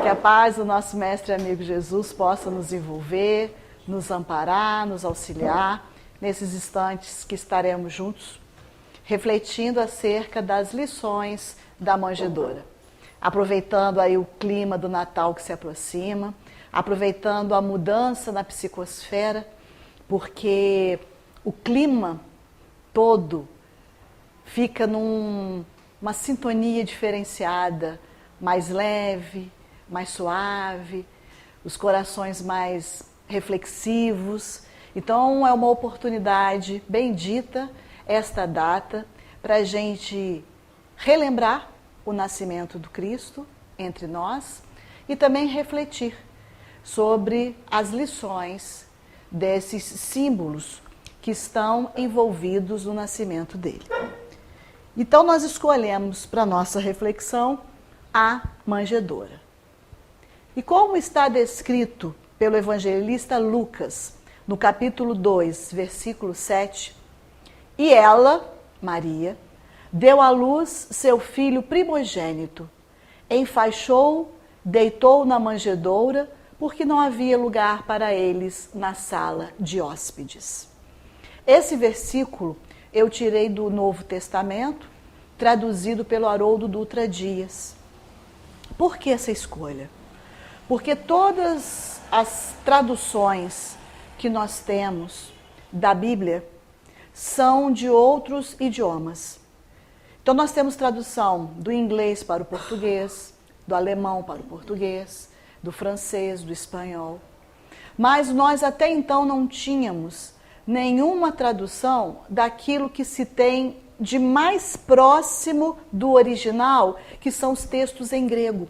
Que a paz do nosso Mestre e amigo Jesus possa nos envolver, nos amparar, nos auxiliar nesses instantes que estaremos juntos, refletindo acerca das lições da manjedoura. Aproveitando aí o clima do Natal que se aproxima, aproveitando a mudança na psicosfera, porque o clima todo fica numa sintonia diferenciada, mais leve, mais suave, os corações mais reflexivos. Então é uma oportunidade bendita esta data para a gente relembrar o nascimento do Cristo entre nós e também refletir sobre as lições desses símbolos que estão envolvidos no nascimento dele. Então nós escolhemos para nossa reflexão a manjedoura. E como está descrito pelo evangelista Lucas, no capítulo 2, versículo 7, e ela, Maria, deu à luz seu filho primogênito, enfaixou, deitou na manjedoura, porque não havia lugar para eles na sala de hóspedes. Esse versículo eu tirei do Novo Testamento, traduzido pelo Haroldo Dutra Dias. Por que essa escolha? Porque todas as traduções que nós temos da Bíblia são de outros idiomas. Então nós temos tradução do inglês para o português, do alemão para o português, do francês, do espanhol. Mas nós até então não tínhamos nenhuma tradução daquilo que se tem de mais próximo do original, que são os textos em grego.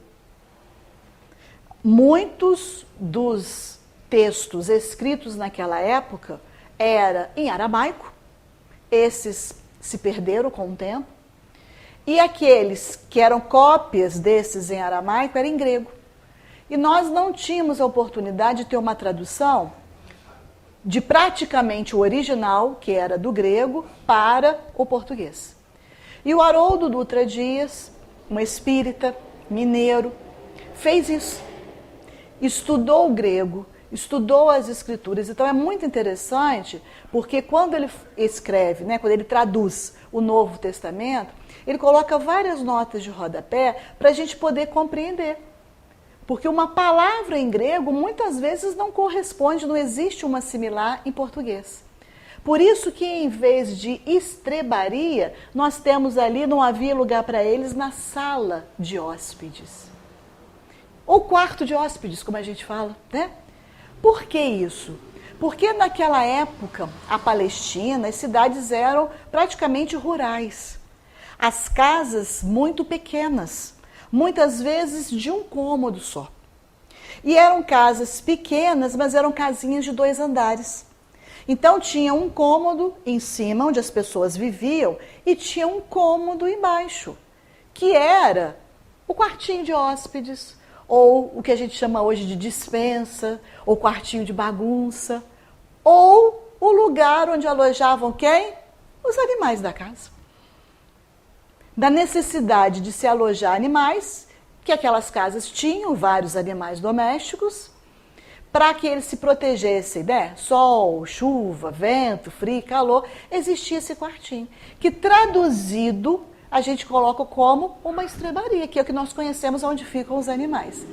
Muitos dos textos escritos naquela época eram em aramaico, esses se perderam com o tempo, e aqueles que eram cópias desses em aramaico eram em grego. E nós não tínhamos a oportunidade de ter uma tradução de praticamente o original, que era do grego, para o português. E o Haroldo Dutra Dias, um espírita mineiro, fez isso. Estudou o grego, estudou as escrituras. Então é muito interessante, porque quando ele escreve, quando ele traduz o Novo Testamento, ele coloca várias notas de rodapé para a gente poder compreender. Porque uma palavra em grego muitas vezes não corresponde, não existe uma similar em português. Por isso que em vez de estrebaria, nós temos ali, não havia lugar para eles na sala de hóspedes. Ou quarto de hóspedes, como a gente fala, né? Por que isso? Porque naquela época, a Palestina, as cidades eram praticamente rurais. As casas muito pequenas, muitas vezes de um cômodo só. E eram casas pequenas, mas eram casinhas de 2 andares. Então tinha um cômodo em cima, onde as pessoas viviam, e tinha um cômodo embaixo, que era o quartinho de hóspedes, ou o que a gente chama hoje de despensa, ou quartinho de bagunça, ou o lugar onde alojavam quem? Os animais da casa. Da necessidade de se alojar animais, que aquelas casas tinham vários animais domésticos, para que eles se protegessem, né? Sol, chuva, vento, frio, calor, existia esse quartinho, que traduzido a gente coloca como uma estrebaria, que é o que nós conhecemos onde ficam os animais.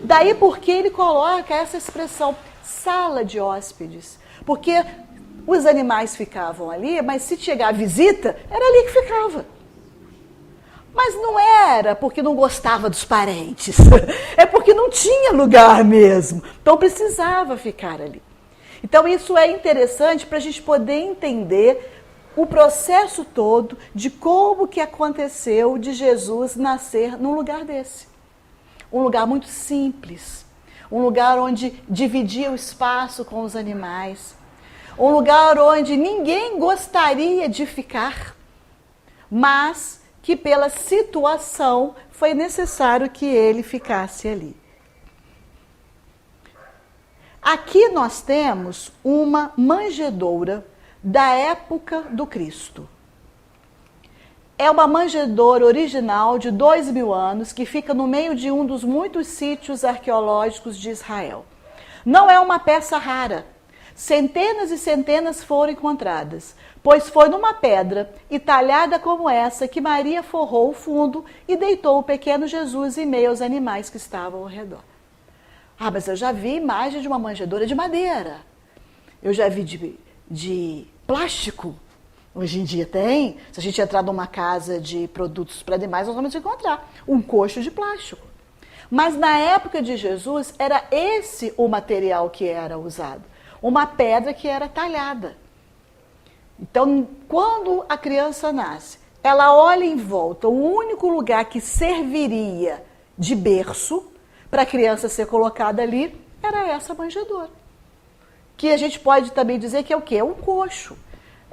Daí porque ele coloca essa expressão, sala de hóspedes, porque os animais ficavam ali, mas se chegar a visita, era ali que ficava. Mas não era porque não gostava dos parentes, é porque não tinha lugar mesmo, então precisava ficar ali. Então isso é interessante para a gente poder entender o processo todo de como que aconteceu de Jesus nascer num lugar desse. Um lugar muito simples, um lugar onde dividia o espaço com os animais, um lugar onde ninguém gostaria de ficar, mas que pela situação foi necessário que ele ficasse ali. Aqui nós temos uma manjedoura da época do Cristo. é uma manjedoura original de 2.000 anos que fica no meio de um dos muitos sítios arqueológicos de Israel. Não é uma peça rara. Centenas e centenas foram encontradas, pois foi numa pedra e talhada como essa que Maria forrou o fundo e deitou o pequeno Jesus em meio aos animais que estavam ao redor. Ah, mas eu já vi imagem de uma manjedoura de madeira. Eu já vi de plástico. Hoje em dia tem. Se a gente entrar numa casa de produtos para animais, nós vamos encontrar um coxo de plástico. Mas na época de Jesus, era esse o material que era usado. Uma pedra que era talhada. Então, quando a criança nasce, ela olha em volta, o único lugar que serviria de berço para a criança ser colocada ali era essa manjedoura. Que a gente pode também dizer que é o quê? É um coxo.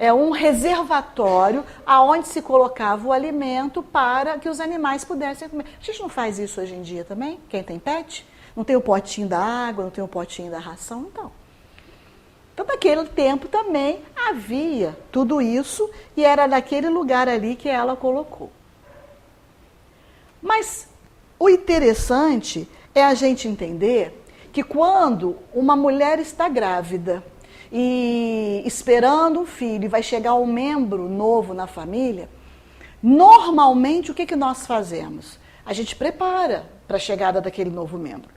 É um reservatório aonde se colocava o alimento para que os animais pudessem comer. A gente não faz isso hoje em dia também? Quem tem pet? Não tem o potinho da água, não tem o potinho da ração? Então, naquele tempo também havia tudo isso e era naquele lugar ali que ela colocou. Mas o interessante é a gente entender que quando uma mulher está grávida e esperando um filho e vai chegar um membro novo na família, normalmente o que nós fazemos? A gente prepara para a chegada daquele novo membro.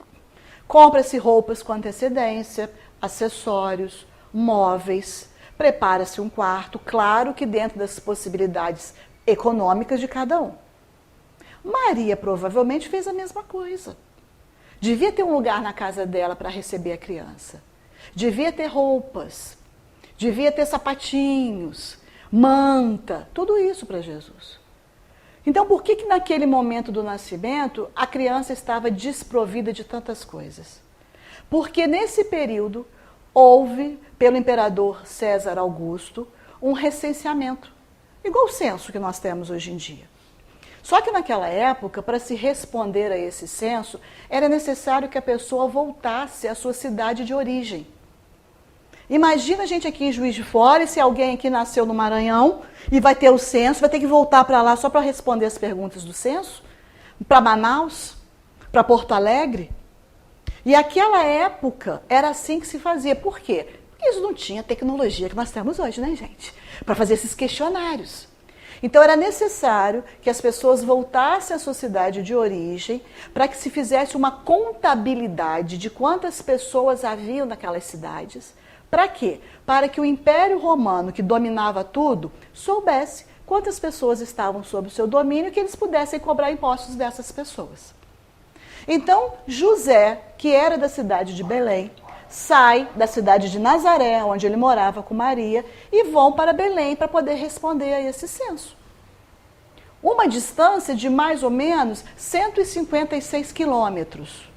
Compra-se roupas com antecedência, acessórios, móveis, prepara-se um quarto, claro que dentro das possibilidades econômicas de cada um. Maria provavelmente fez a mesma coisa. Devia ter um lugar na casa dela para receber a criança. Devia ter roupas, devia ter sapatinhos, manta, tudo isso para Jesus. Então, por que naquele momento do nascimento a criança estava desprovida de tantas coisas? Porque nesse período houve, pelo imperador César Augusto, um recenseamento, igual o censo que nós temos hoje em dia. Só que naquela época, para se responder a esse censo, era necessário que a pessoa voltasse à sua cidade de origem. Imagina a gente aqui em Juiz de Fora, e se alguém aqui nasceu no Maranhão e vai ter o censo, vai ter que voltar para lá só para responder as perguntas do censo? Para Manaus? Para Porto Alegre? E aquela época era assim que se fazia. Por quê? Porque isso não tinha a tecnologia que nós temos hoje, né, gente? Para fazer esses questionários. Então era necessário que as pessoas voltassem à sua cidade de origem para que se fizesse uma contabilidade de quantas pessoas haviam naquelas cidades. Para quê? Para que o Império Romano, que dominava tudo, soubesse quantas pessoas estavam sob o seu domínio e que eles pudessem cobrar impostos dessas pessoas. Então, José, que era da cidade de Belém, sai da cidade de Nazaré, onde ele morava com Maria, e vão para Belém para poder responder a esse censo. Uma distância de mais ou menos 156 quilômetros.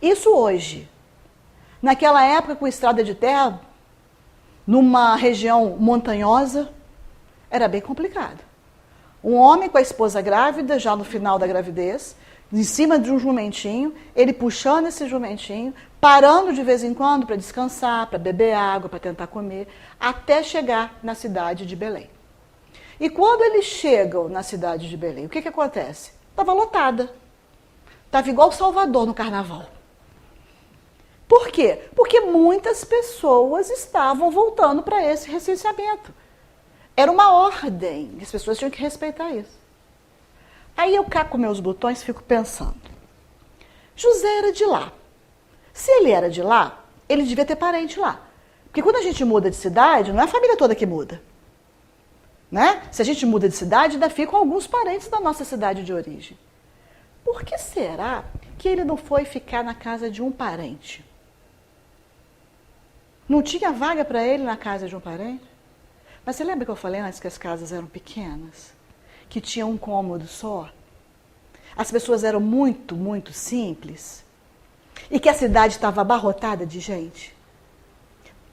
Isso hoje. Naquela época, com estrada de terra, numa região montanhosa, era bem complicado. Um homem com a esposa grávida, já no final da gravidez, em cima de um jumentinho, ele puxando esse jumentinho, parando de vez em quando para descansar, para beber água, para tentar comer, até chegar na cidade de Belém. E quando eles chegam na cidade de Belém, o que acontece? Estava lotada. Estava igual Salvador no carnaval. Por quê? Porque muitas pessoas estavam voltando para esse recenseamento. Era uma ordem, as pessoas tinham que respeitar isso. Aí eu caco meus botões e fico pensando. José era de lá. Se ele era de lá, ele devia ter parente lá. Porque quando a gente muda de cidade, não é a família toda que muda. Né? Se a gente muda de cidade, ainda ficam alguns parentes da nossa cidade de origem. Por que será que ele não foi ficar na casa de um parente? Não tinha vaga para ele na casa de um parente? Mas você lembra que eu falei antes que as casas eram pequenas? Que tinham um cômodo só? As pessoas eram muito, muito simples? E que a cidade estava abarrotada de gente?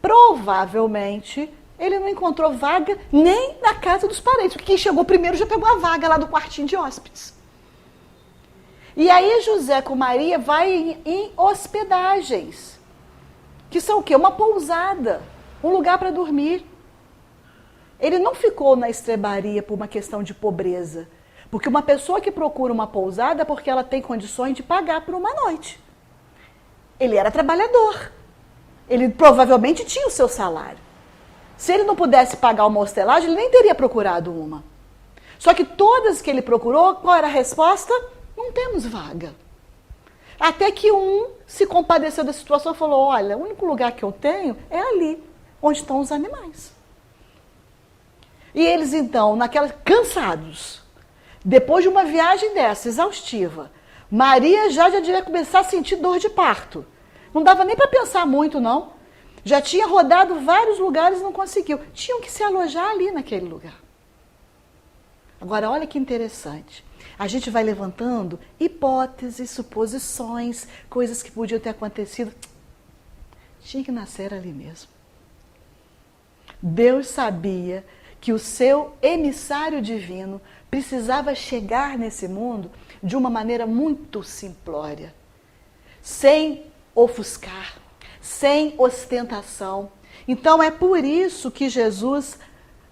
Provavelmente ele não encontrou vaga nem na casa dos parentes, porque quem chegou primeiro já pegou a vaga lá do quartinho de hóspedes. E aí José com Maria vai em hospedagens, que são o quê? Uma pousada, um lugar para dormir. Ele não ficou na estrebaria por uma questão de pobreza. Porque uma pessoa que procura uma pousada é porque ela tem condições de pagar por uma noite. Ele era trabalhador. Ele provavelmente tinha o seu salário. Se ele não pudesse pagar uma hostelagem, ele nem teria procurado uma. Só que todas que ele procurou, qual era a resposta? Não temos vaga. Até que um se compadeceu da situação e falou, olha, o único lugar que eu tenho é ali, onde estão os animais. E eles então, cansados, depois de uma viagem dessa, exaustiva, Maria já devia começar a sentir dor de parto. Não dava nem para pensar muito, não. Já tinha rodado vários lugares e não conseguiu. Tinham que se alojar ali naquele lugar. Agora, olha que interessante. A gente vai levantando hipóteses, suposições, coisas que podiam ter acontecido. Tinha que nascer ali mesmo. Deus sabia que o seu emissário divino precisava chegar nesse mundo de uma maneira muito simplória, sem ofuscar, sem ostentação. Então é por isso que Jesus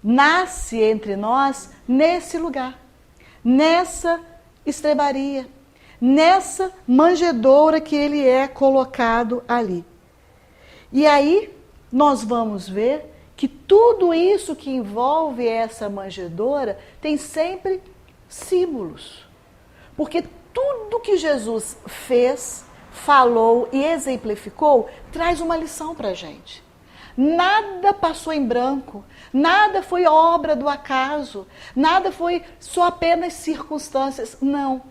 nasce entre nós nesse lugar, nessa estrebaria, nessa manjedoura que ele é colocado ali. E aí nós vamos ver que tudo isso que envolve essa manjedoura tem sempre símbolos. Porque tudo que Jesus fez, falou e exemplificou traz uma lição para a gente. Nada passou em branco, nada foi obra do acaso, nada foi só apenas circunstâncias. Não.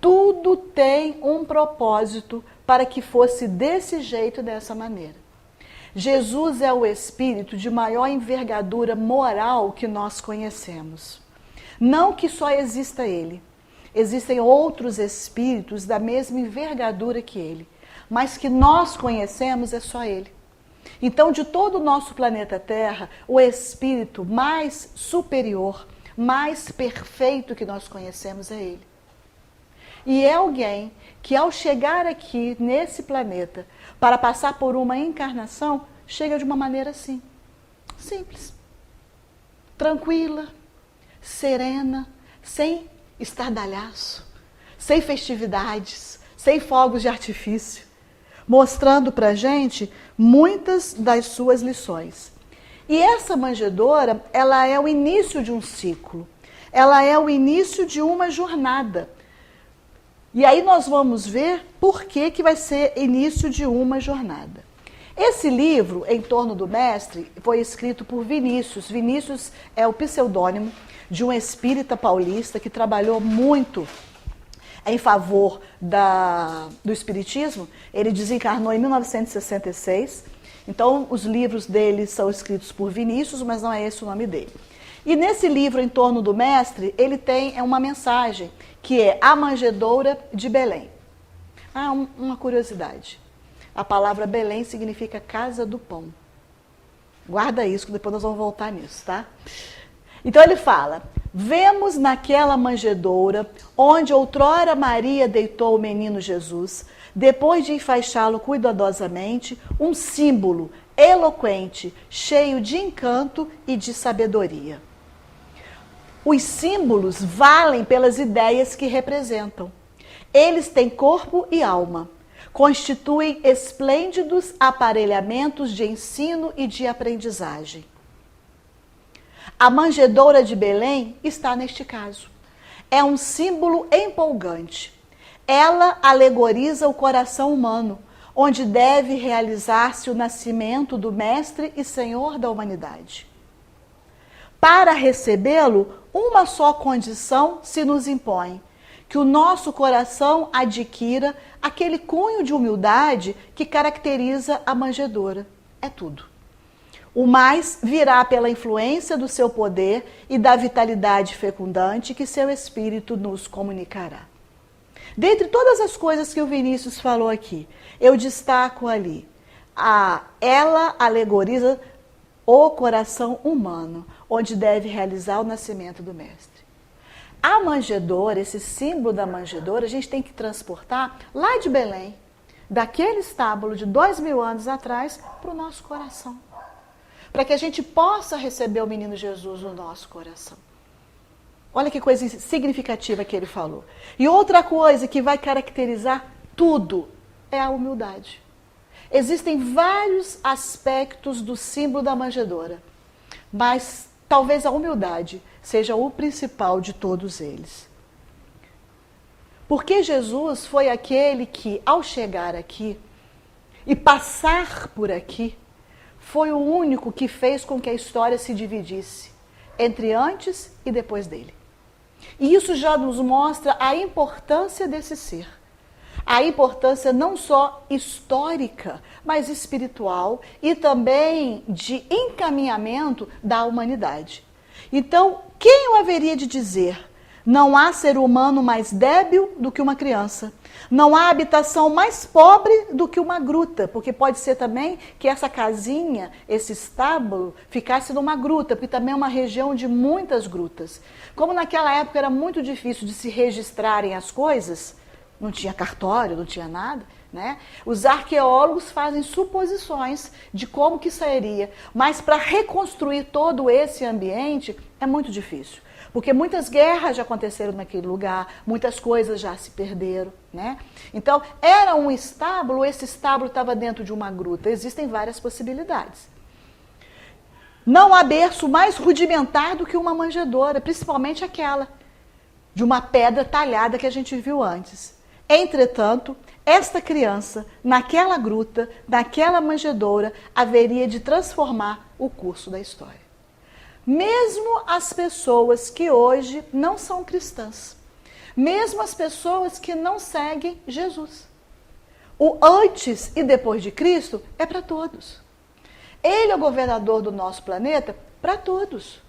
Tudo tem um propósito para que fosse desse jeito, dessa maneira. Jesus é o espírito de maior envergadura moral que nós conhecemos. Não que só exista ele. Existem outros espíritos da mesma envergadura que ele. Mas que nós conhecemos é só ele. Então, de todo o nosso planeta Terra, o espírito mais superior, mais perfeito que nós conhecemos é ele. E é alguém que ao chegar aqui nesse planeta, para passar por uma encarnação, chega de uma maneira assim, simples, tranquila, serena, sem estardalhaço, sem festividades, sem fogos de artifício, mostrando para a gente muitas das suas lições. E essa manjedoura, ela é o início de um ciclo, ela é o início de uma jornada. E aí nós vamos ver por que vai ser início de uma jornada. Esse livro, Em Torno do Mestre, foi escrito por Vinícius. Vinícius é o pseudônimo de um espírita paulista que trabalhou muito em favor do espiritismo. Ele desencarnou em 1966. Então, os livros dele são escritos por Vinícius, mas não é esse o nome dele. E nesse livro, Em Torno do Mestre, ele tem uma mensagem, que é a manjedoura de Belém. Uma curiosidade. A palavra Belém significa casa do pão. Guarda isso, que depois nós vamos voltar nisso, tá? Então ele fala, vemos naquela manjedoura, onde outrora Maria deitou o menino Jesus, depois de enfaixá-lo cuidadosamente, um símbolo eloquente, cheio de encanto e de sabedoria. Os símbolos valem pelas ideias que representam. Eles têm corpo e alma, constituem esplêndidos aparelhamentos de ensino e de aprendizagem. A manjedoura de Belém está neste caso. É um símbolo empolgante. Ela alegoriza o coração humano, onde deve realizar-se o nascimento do Mestre e Senhor da humanidade. Para recebê-lo, uma só condição se nos impõe, que o nosso coração adquira aquele cunho de humildade que caracteriza a manjedoura. É tudo. O mais virá pela influência do seu poder e da vitalidade fecundante que seu espírito nos comunicará. Dentre todas as coisas que o Vinícius falou aqui, eu destaco ali, ela alegoriza o coração humano, onde deve realizar o nascimento do Mestre. A manjedoura, esse símbolo da manjedoura, a gente tem que transportar lá de Belém, daquele estábulo de 2000 anos atrás, para o nosso coração. para que a gente possa receber o menino Jesus no nosso coração. Olha que coisa significativa que ele falou. E outra coisa que vai caracterizar tudo é a humildade. Existem vários aspectos do símbolo da manjedoura, mas talvez a humildade seja o principal de todos eles. Porque Jesus foi aquele que, ao chegar aqui e passar por aqui, foi o único que fez com que a história se dividisse entre antes e depois dele. E isso já nos mostra a importância desse ser. A importância não só histórica, mas espiritual e também de encaminhamento da humanidade. Então, quem o haveria de dizer? Não há ser humano mais débil do que uma criança. Não há habitação mais pobre do que uma gruta, porque pode ser também que essa casinha, esse estábulo, ficasse numa gruta, porque também é uma região de muitas grutas. Como naquela época era muito difícil de se registrarem as coisas, não tinha cartório, não tinha nada, né? Os arqueólogos fazem suposições de como que sairia, mas para reconstruir todo esse ambiente é muito difícil. Porque muitas guerras já aconteceram naquele lugar, muitas coisas já se perderam, né? Então, era um estábulo, esse estábulo estava dentro de uma gruta. Existem várias possibilidades. Não há berço mais rudimentar do que uma manjedoura, principalmente aquela de uma pedra talhada que a gente viu antes. Entretanto, esta criança, naquela gruta, naquela manjedoura, haveria de transformar o curso da história. Mesmo as pessoas que hoje não são cristãs, mesmo as pessoas que não seguem Jesus. O antes e depois de Cristo é para todos. Ele é o governador do nosso planeta para todos.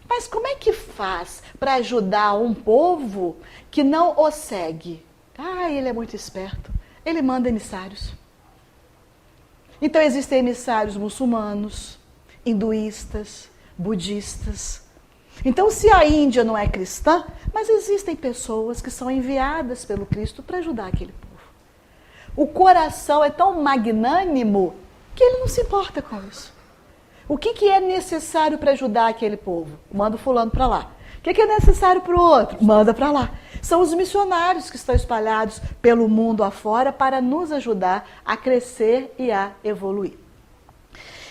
Mas como é que faz para ajudar um povo que não o segue? Ah, ele é muito esperto. Ele manda emissários. Então existem emissários muçulmanos, hinduístas, budistas. Então, se a Índia não é cristã, mas existem pessoas que são enviadas pelo Cristo para ajudar aquele povo. O coração é tão magnânimo que ele não se importa com isso. O que é necessário para ajudar aquele povo? Manda o fulano para lá. O que é necessário para o outro? Manda para lá. São os missionários que estão espalhados pelo mundo afora para nos ajudar a crescer e a evoluir.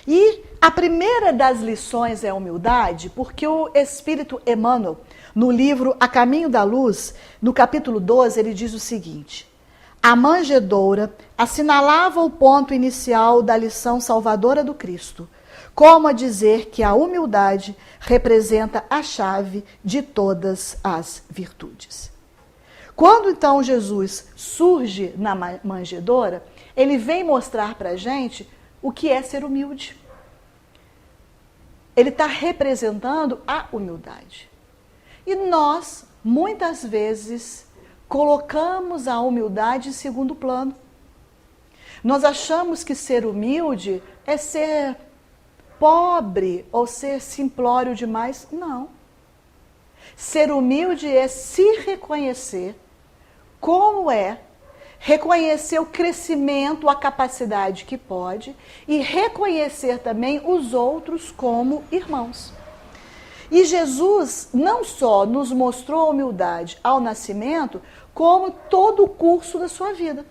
E a primeira das lições é a humildade, porque o Espírito Emmanuel, no livro A Caminho da Luz, no capítulo 12, ele diz o seguinte: a manjedoura assinalava o ponto inicial da lição salvadora do Cristo, como a dizer que a humildade representa a chave de todas as virtudes. Quando então Jesus surge na manjedoura, ele vem mostrar para a gente o que é ser humilde. Ele está representando a humildade. E nós, muitas vezes, colocamos a humildade em segundo plano. Nós achamos que ser humilde é ser pobre ou ser simplório demais. Não. Ser humilde é se reconhecer como é, reconhecer o crescimento, a capacidade que pode e reconhecer também os outros como irmãos. E Jesus não só nos mostrou a humildade ao nascimento, como todo o curso da sua vida.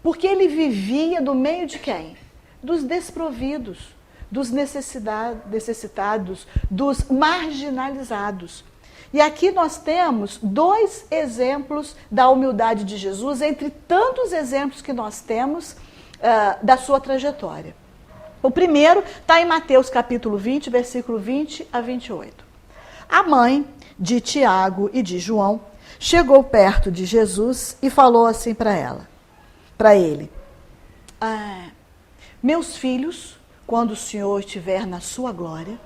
Porque ele vivia no meio de quem? Dos desprovidos, dos necessitados, dos marginalizados. E aqui nós temos 2 exemplos da humildade de Jesus, entre tantos exemplos que nós temos da sua trajetória. O primeiro está em Mateus capítulo 20, versículo 20 a 28. A mãe de Tiago e de João chegou perto de Jesus e falou assim para ele: meus filhos, quando o Senhor estiver na sua glória,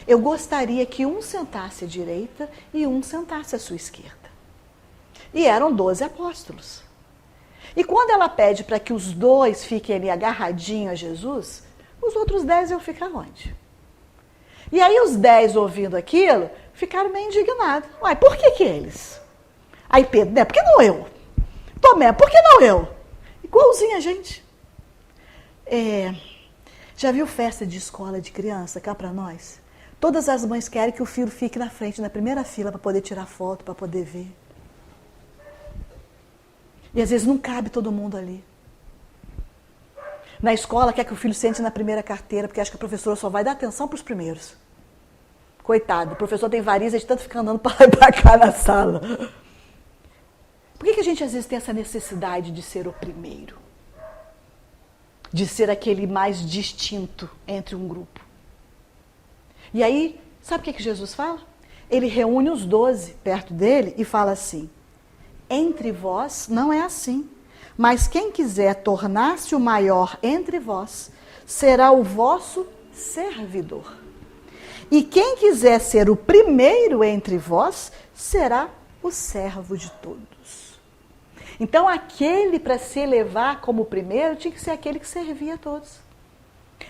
eu gostaria que um sentasse à direita e um sentasse à sua esquerda. E eram 12 apóstolos. E quando ela pede para que os 2 fiquem ali agarradinhos a Jesus, os outros 10 iam ficar onde? E aí os 10, ouvindo aquilo, ficaram meio indignados. Uai, por que eles? Aí Pedro, né? Por que não eu? Tomé, por que não eu? Igualzinho a gente. Já viu festa de escola de criança cá para nós? Todas as mães querem que o filho fique na frente, na primeira fila, para poder tirar foto, para poder ver. E às vezes não cabe todo mundo ali. Na escola quer que o filho sente na primeira carteira, porque acha que a professora só vai dar atenção para os primeiros. Coitado, o professor tem variz de tanto ficar andando para lá e para cá na sala. Por que a gente às vezes tem essa necessidade de ser o primeiro? De ser aquele mais distinto entre um grupo? E aí, sabe o que Jesus fala? Ele reúne os 12 perto dele e fala assim: entre vós não é assim, mas quem quiser tornar-se o maior entre vós, será o vosso servidor. E quem quiser ser o primeiro entre vós, será o servo de todos. Então, aquele para se elevar como primeiro, tinha que ser aquele que servia a todos.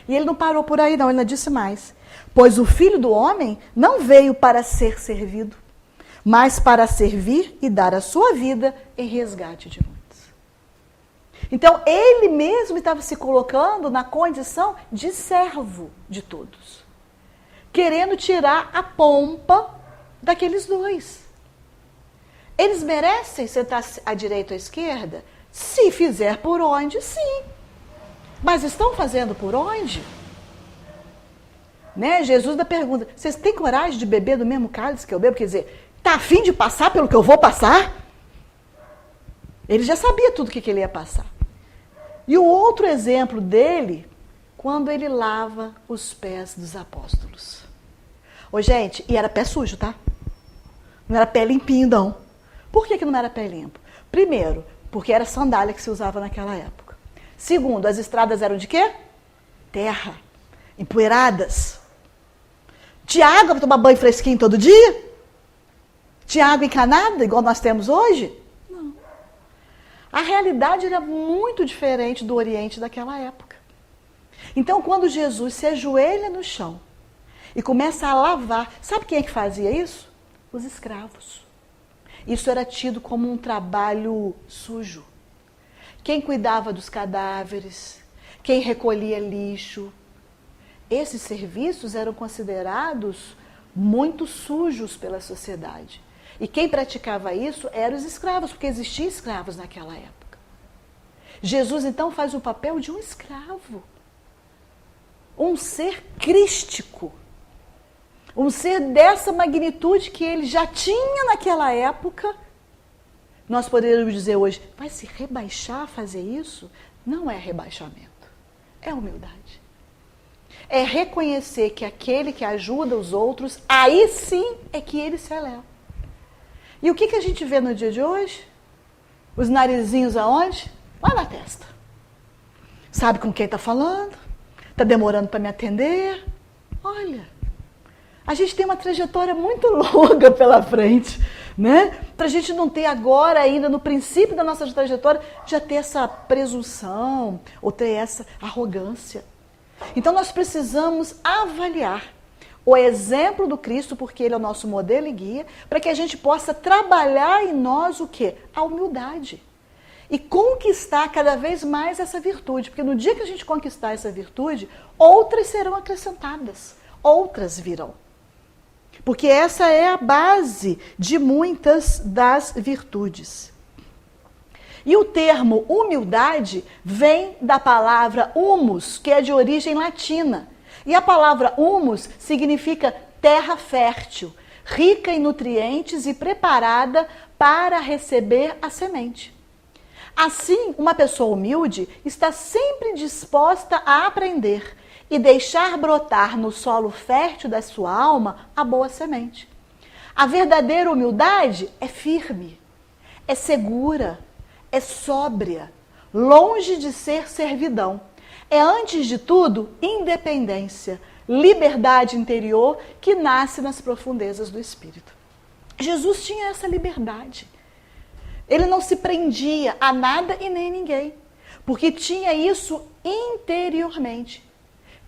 E ele não parou por aí não, ele ainda disse mais. Pois o Filho do Homem não veio para ser servido, mas para servir e dar a sua vida em resgate de muitos. Então, ele mesmo estava se colocando na condição de servo de todos, querendo tirar a pompa daqueles dois. Eles merecem sentar à direita ou à esquerda? Se fizer por onde, sim. Mas estão fazendo por onde? Né? Jesus ainda pergunta, vocês têm coragem de beber do mesmo cálice que eu bebo? Quer dizer, está a fim de passar pelo que eu vou passar? Ele já sabia tudo o que ele ia passar. E o outro exemplo dele, quando ele lava os pés dos apóstolos. Ô, gente, e era pé sujo, tá? Não era pé limpinho, não. Por que não era pé limpo? Primeiro, porque era sandália que se usava naquela época. Segundo, as estradas eram de quê? Terra, empoeiradas. Tinha água para tomar banho fresquinho todo dia? Tinha água encanada, igual nós temos hoje? Não. A realidade era muito diferente do Oriente daquela época. Então, quando Jesus se ajoelha no chão e começa a lavar, sabe quem é que fazia isso? Os escravos. Isso era tido como um trabalho sujo. Quem cuidava dos cadáveres, quem recolhia lixo, esses serviços eram considerados muito sujos pela sociedade. E quem praticava isso eram os escravos, porque existiam escravos naquela época. Jesus, então, faz o papel de um escravo. Um ser crístico. Um ser dessa magnitude que ele já tinha naquela época. Nós poderíamos dizer hoje, vai se rebaixar a fazer isso? Não é rebaixamento, é humildade. É reconhecer que aquele que ajuda os outros, aí sim é que ele se eleva. E o que a gente vê no dia de hoje? Os narizinhos aonde? Lá na testa. Sabe com quem está falando? Está demorando para me atender? Olha, a gente tem uma trajetória muito longa pela frente, né? Para a gente não ter agora ainda, no princípio da nossa trajetória, já ter essa presunção ou ter essa arrogância. Então nós precisamos avaliar o exemplo do Cristo, porque ele é o nosso modelo e guia, para que a gente possa trabalhar em nós o quê? A humildade. E conquistar cada vez mais essa virtude, porque no dia que a gente conquistar essa virtude, outras serão acrescentadas, outras virão. Porque essa é a base de muitas das virtudes. E o termo humildade vem da palavra humus, que é de origem latina. E a palavra humus significa terra fértil, rica em nutrientes e preparada para receber a semente. Assim, uma pessoa humilde está sempre disposta a aprender e deixar brotar no solo fértil da sua alma a boa semente. A verdadeira humildade é firme, é segura, é sóbria, longe de ser servidão. É, antes de tudo, independência, liberdade interior que nasce nas profundezas do espírito. Jesus tinha essa liberdade. Ele não se prendia a nada e nem ninguém, porque tinha isso interiormente.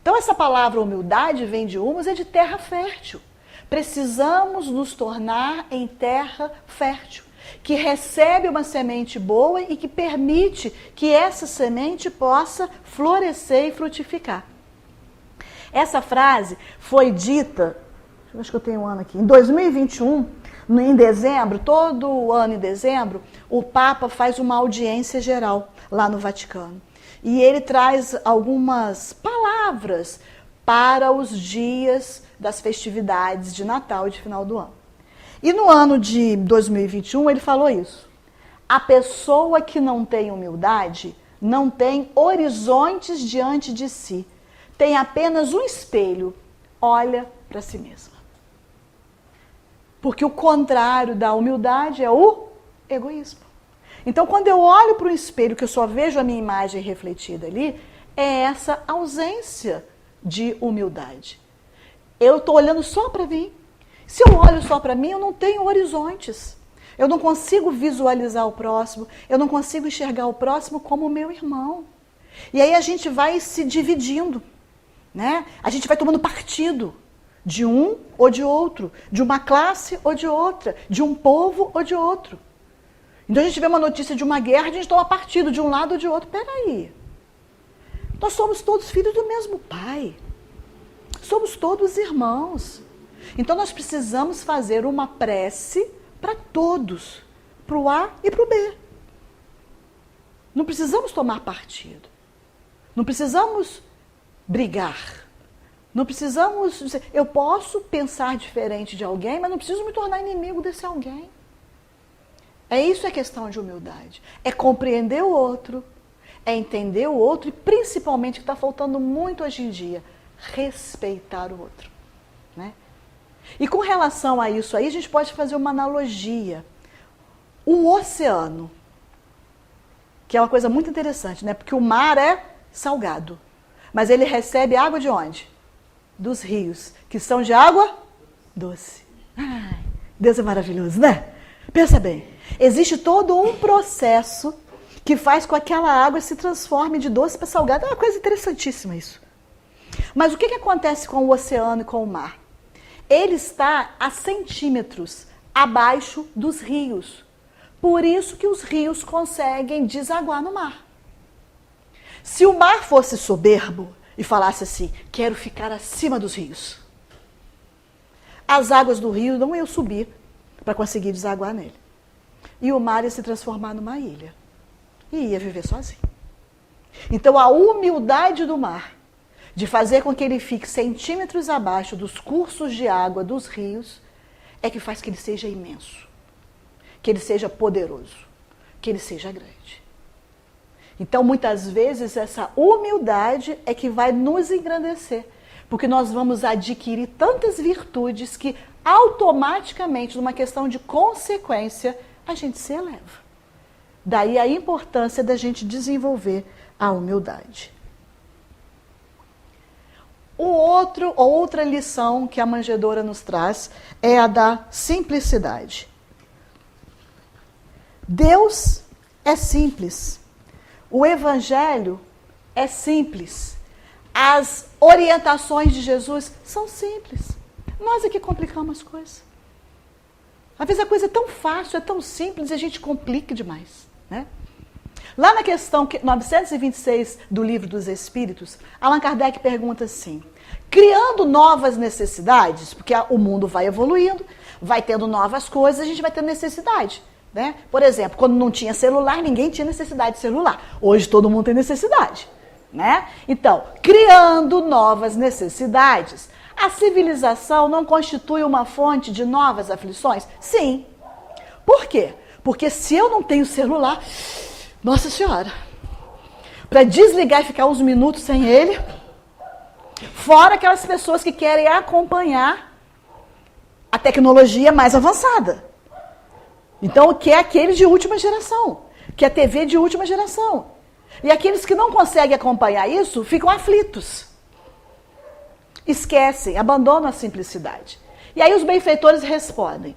Então, essa palavra humildade vem de humus, é de terra fértil. Precisamos nos tornar em terra fértil, que recebe uma semente boa e que permite que essa semente possa florescer e frutificar. Essa frase foi dita, acho que eu tenho um ano aqui, em 2021, em dezembro, todo ano em dezembro, o Papa faz uma audiência geral lá no Vaticano. E ele traz algumas palavras para os dias das festividades de Natal e de final do ano. E no ano de 2021 ele falou isso. A pessoa que não tem humildade não tem horizontes diante de si. Tem apenas um espelho. Olha para si mesma. Porque o contrário da humildade é o egoísmo. Então, quando eu olho para o espelho, que eu só vejo a minha imagem refletida ali, é essa ausência de humildade. Eu estou olhando só para mim. Se eu olho só para mim, eu não tenho horizontes. Eu não consigo visualizar o próximo, eu não consigo enxergar o próximo como meu irmão. E aí a gente vai se dividindo, né? A gente vai tomando partido de um ou de outro, de uma classe ou de outra, de um povo ou de outro. Então a gente vê uma notícia de uma guerra, a gente toma partido de um lado ou de outro. Peraí, nós somos todos filhos do mesmo pai. Somos todos irmãos. Então nós precisamos fazer uma prece para todos, para o A e para o B. Não precisamos tomar partido. Não precisamos brigar. Não precisamos... Eu posso pensar diferente de alguém, mas não preciso me tornar inimigo desse alguém. É isso a questão de humildade. É compreender o outro, é entender o outro e principalmente, que está faltando muito hoje em dia, respeitar o outro, né? E com relação a isso aí, a gente pode fazer uma analogia. O oceano, que é uma coisa muito interessante, né? Porque o mar é salgado, mas ele recebe água de onde? Dos rios, que são de água doce. Ai, Deus é maravilhoso, né? Pensa bem, existe todo um processo que faz com que aquela água se transforme de doce para salgada. É uma coisa interessantíssima isso. Mas o que acontece com o oceano e com o mar? Ele está a centímetros abaixo dos rios. Por isso que os rios conseguem desaguar no mar. Se o mar fosse soberbo e falasse assim, quero ficar acima dos rios, as águas do rio não iam subir para conseguir desaguar nele. E o mar ia se transformar numa ilha. E ia viver sozinho. Então a humildade do mar, de fazer com que ele fique centímetros abaixo dos cursos de água dos rios, é que faz que ele seja imenso, que ele seja poderoso, que ele seja grande. Então, muitas vezes, essa humildade é que vai nos engrandecer, porque nós vamos adquirir tantas virtudes que, automaticamente, numa questão de consequência, a gente se eleva. Daí a importância da gente desenvolver a humildade. Outra lição que a manjedoura nos traz é a da simplicidade. Deus é simples. O Evangelho é simples. As orientações de Jesus são simples. Nós é que complicamos as coisas. Às vezes a coisa é tão fácil, é tão simples e a gente complica demais, né? Lá na questão 926 do Livro dos Espíritos, Allan Kardec pergunta assim, criando novas necessidades, porque o mundo vai evoluindo, vai tendo novas coisas, a gente vai tendo necessidade, né? Por exemplo, quando não tinha celular, ninguém tinha necessidade de celular. Hoje todo mundo tem necessidade, né? Então, criando novas necessidades, a civilização não constitui uma fonte de novas aflições? Sim. Por quê? Porque se eu não tenho celular... Nossa Senhora, para desligar e ficar uns minutos sem ele, fora aquelas pessoas que querem acompanhar a tecnologia mais avançada. Então, que é aquele de última geração, que é a TV de última geração. E aqueles que não conseguem acompanhar isso, ficam aflitos. Esquecem, abandonam a simplicidade. E aí os benfeitores respondem,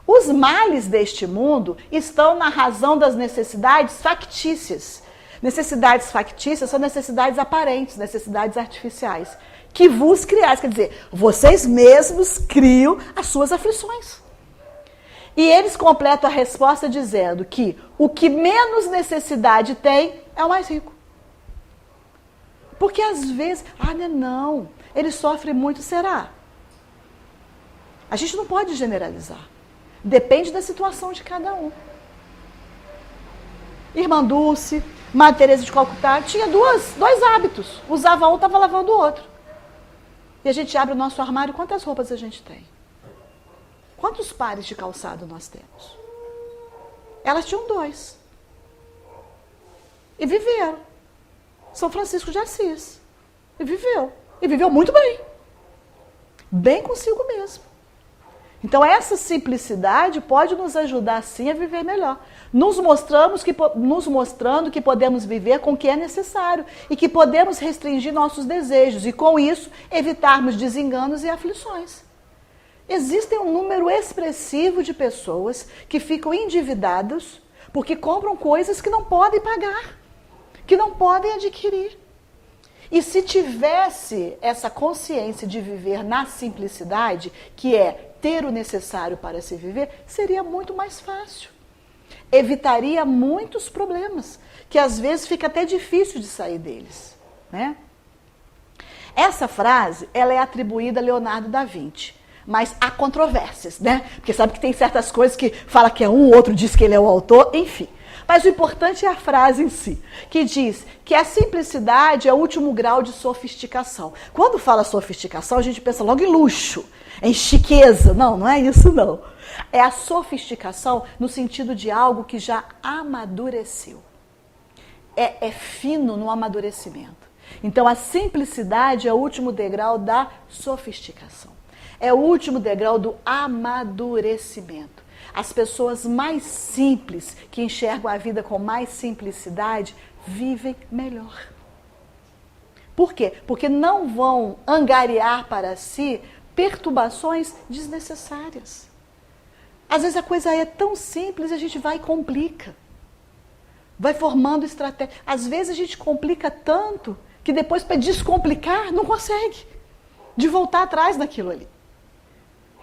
os males deste mundo estão na razão das necessidades factícias. Necessidades factícias são necessidades aparentes, necessidades artificiais, que vos criais, quer dizer, vocês mesmos criam as suas aflições. E eles completam a resposta dizendo que o que menos necessidade tem é o mais rico. Porque às vezes, não, ele sofre muito, será? A gente não pode generalizar. Depende da situação de cada um. Irmã Dulce, Madre Teresa de Calcutá, tinha dois hábitos. Usava um, estava lavando o outro. E a gente abre o nosso armário, quantas roupas a gente tem? Quantos pares de calçado nós temos? Elas tinham 2. E viveram. São Francisco de Assis. E viveu. E viveu muito bem. Bem consigo mesmo. Então essa simplicidade pode nos ajudar sim a viver melhor. Nos mostrando que podemos viver com o que é necessário e que podemos restringir nossos desejos e com isso evitarmos desenganos e aflições. Existem um número expressivo de pessoas que ficam endividadas porque compram coisas que não podem pagar, que não podem adquirir. E se tivesse essa consciência de viver na simplicidade, que é ter o necessário para se viver, seria muito mais fácil. Evitaria muitos problemas, que às vezes fica até difícil de sair deles, né? Essa frase, ela é atribuída a Leonardo da Vinci, mas há controvérsias, né? Porque sabe que tem certas coisas que fala que é um, o outro diz que ele é o autor, enfim. Mas o importante é a frase em si, que diz que a simplicidade é o último grau de sofisticação. Quando fala sofisticação, a gente pensa logo em luxo, em chiqueza. Não, não é isso não. É a sofisticação no sentido de algo que já amadureceu. É fino no amadurecimento. Então a simplicidade é o último degrau da sofisticação. É o último degrau do amadurecimento. As pessoas mais simples, que enxergam a vida com mais simplicidade, vivem melhor. Por quê? Porque não vão angariar para si perturbações desnecessárias. Às vezes a coisa é tão simples e a gente vai e complica. Vai formando estratégia. Às vezes a gente complica tanto que depois para descomplicar não consegue. De voltar atrás naquilo ali.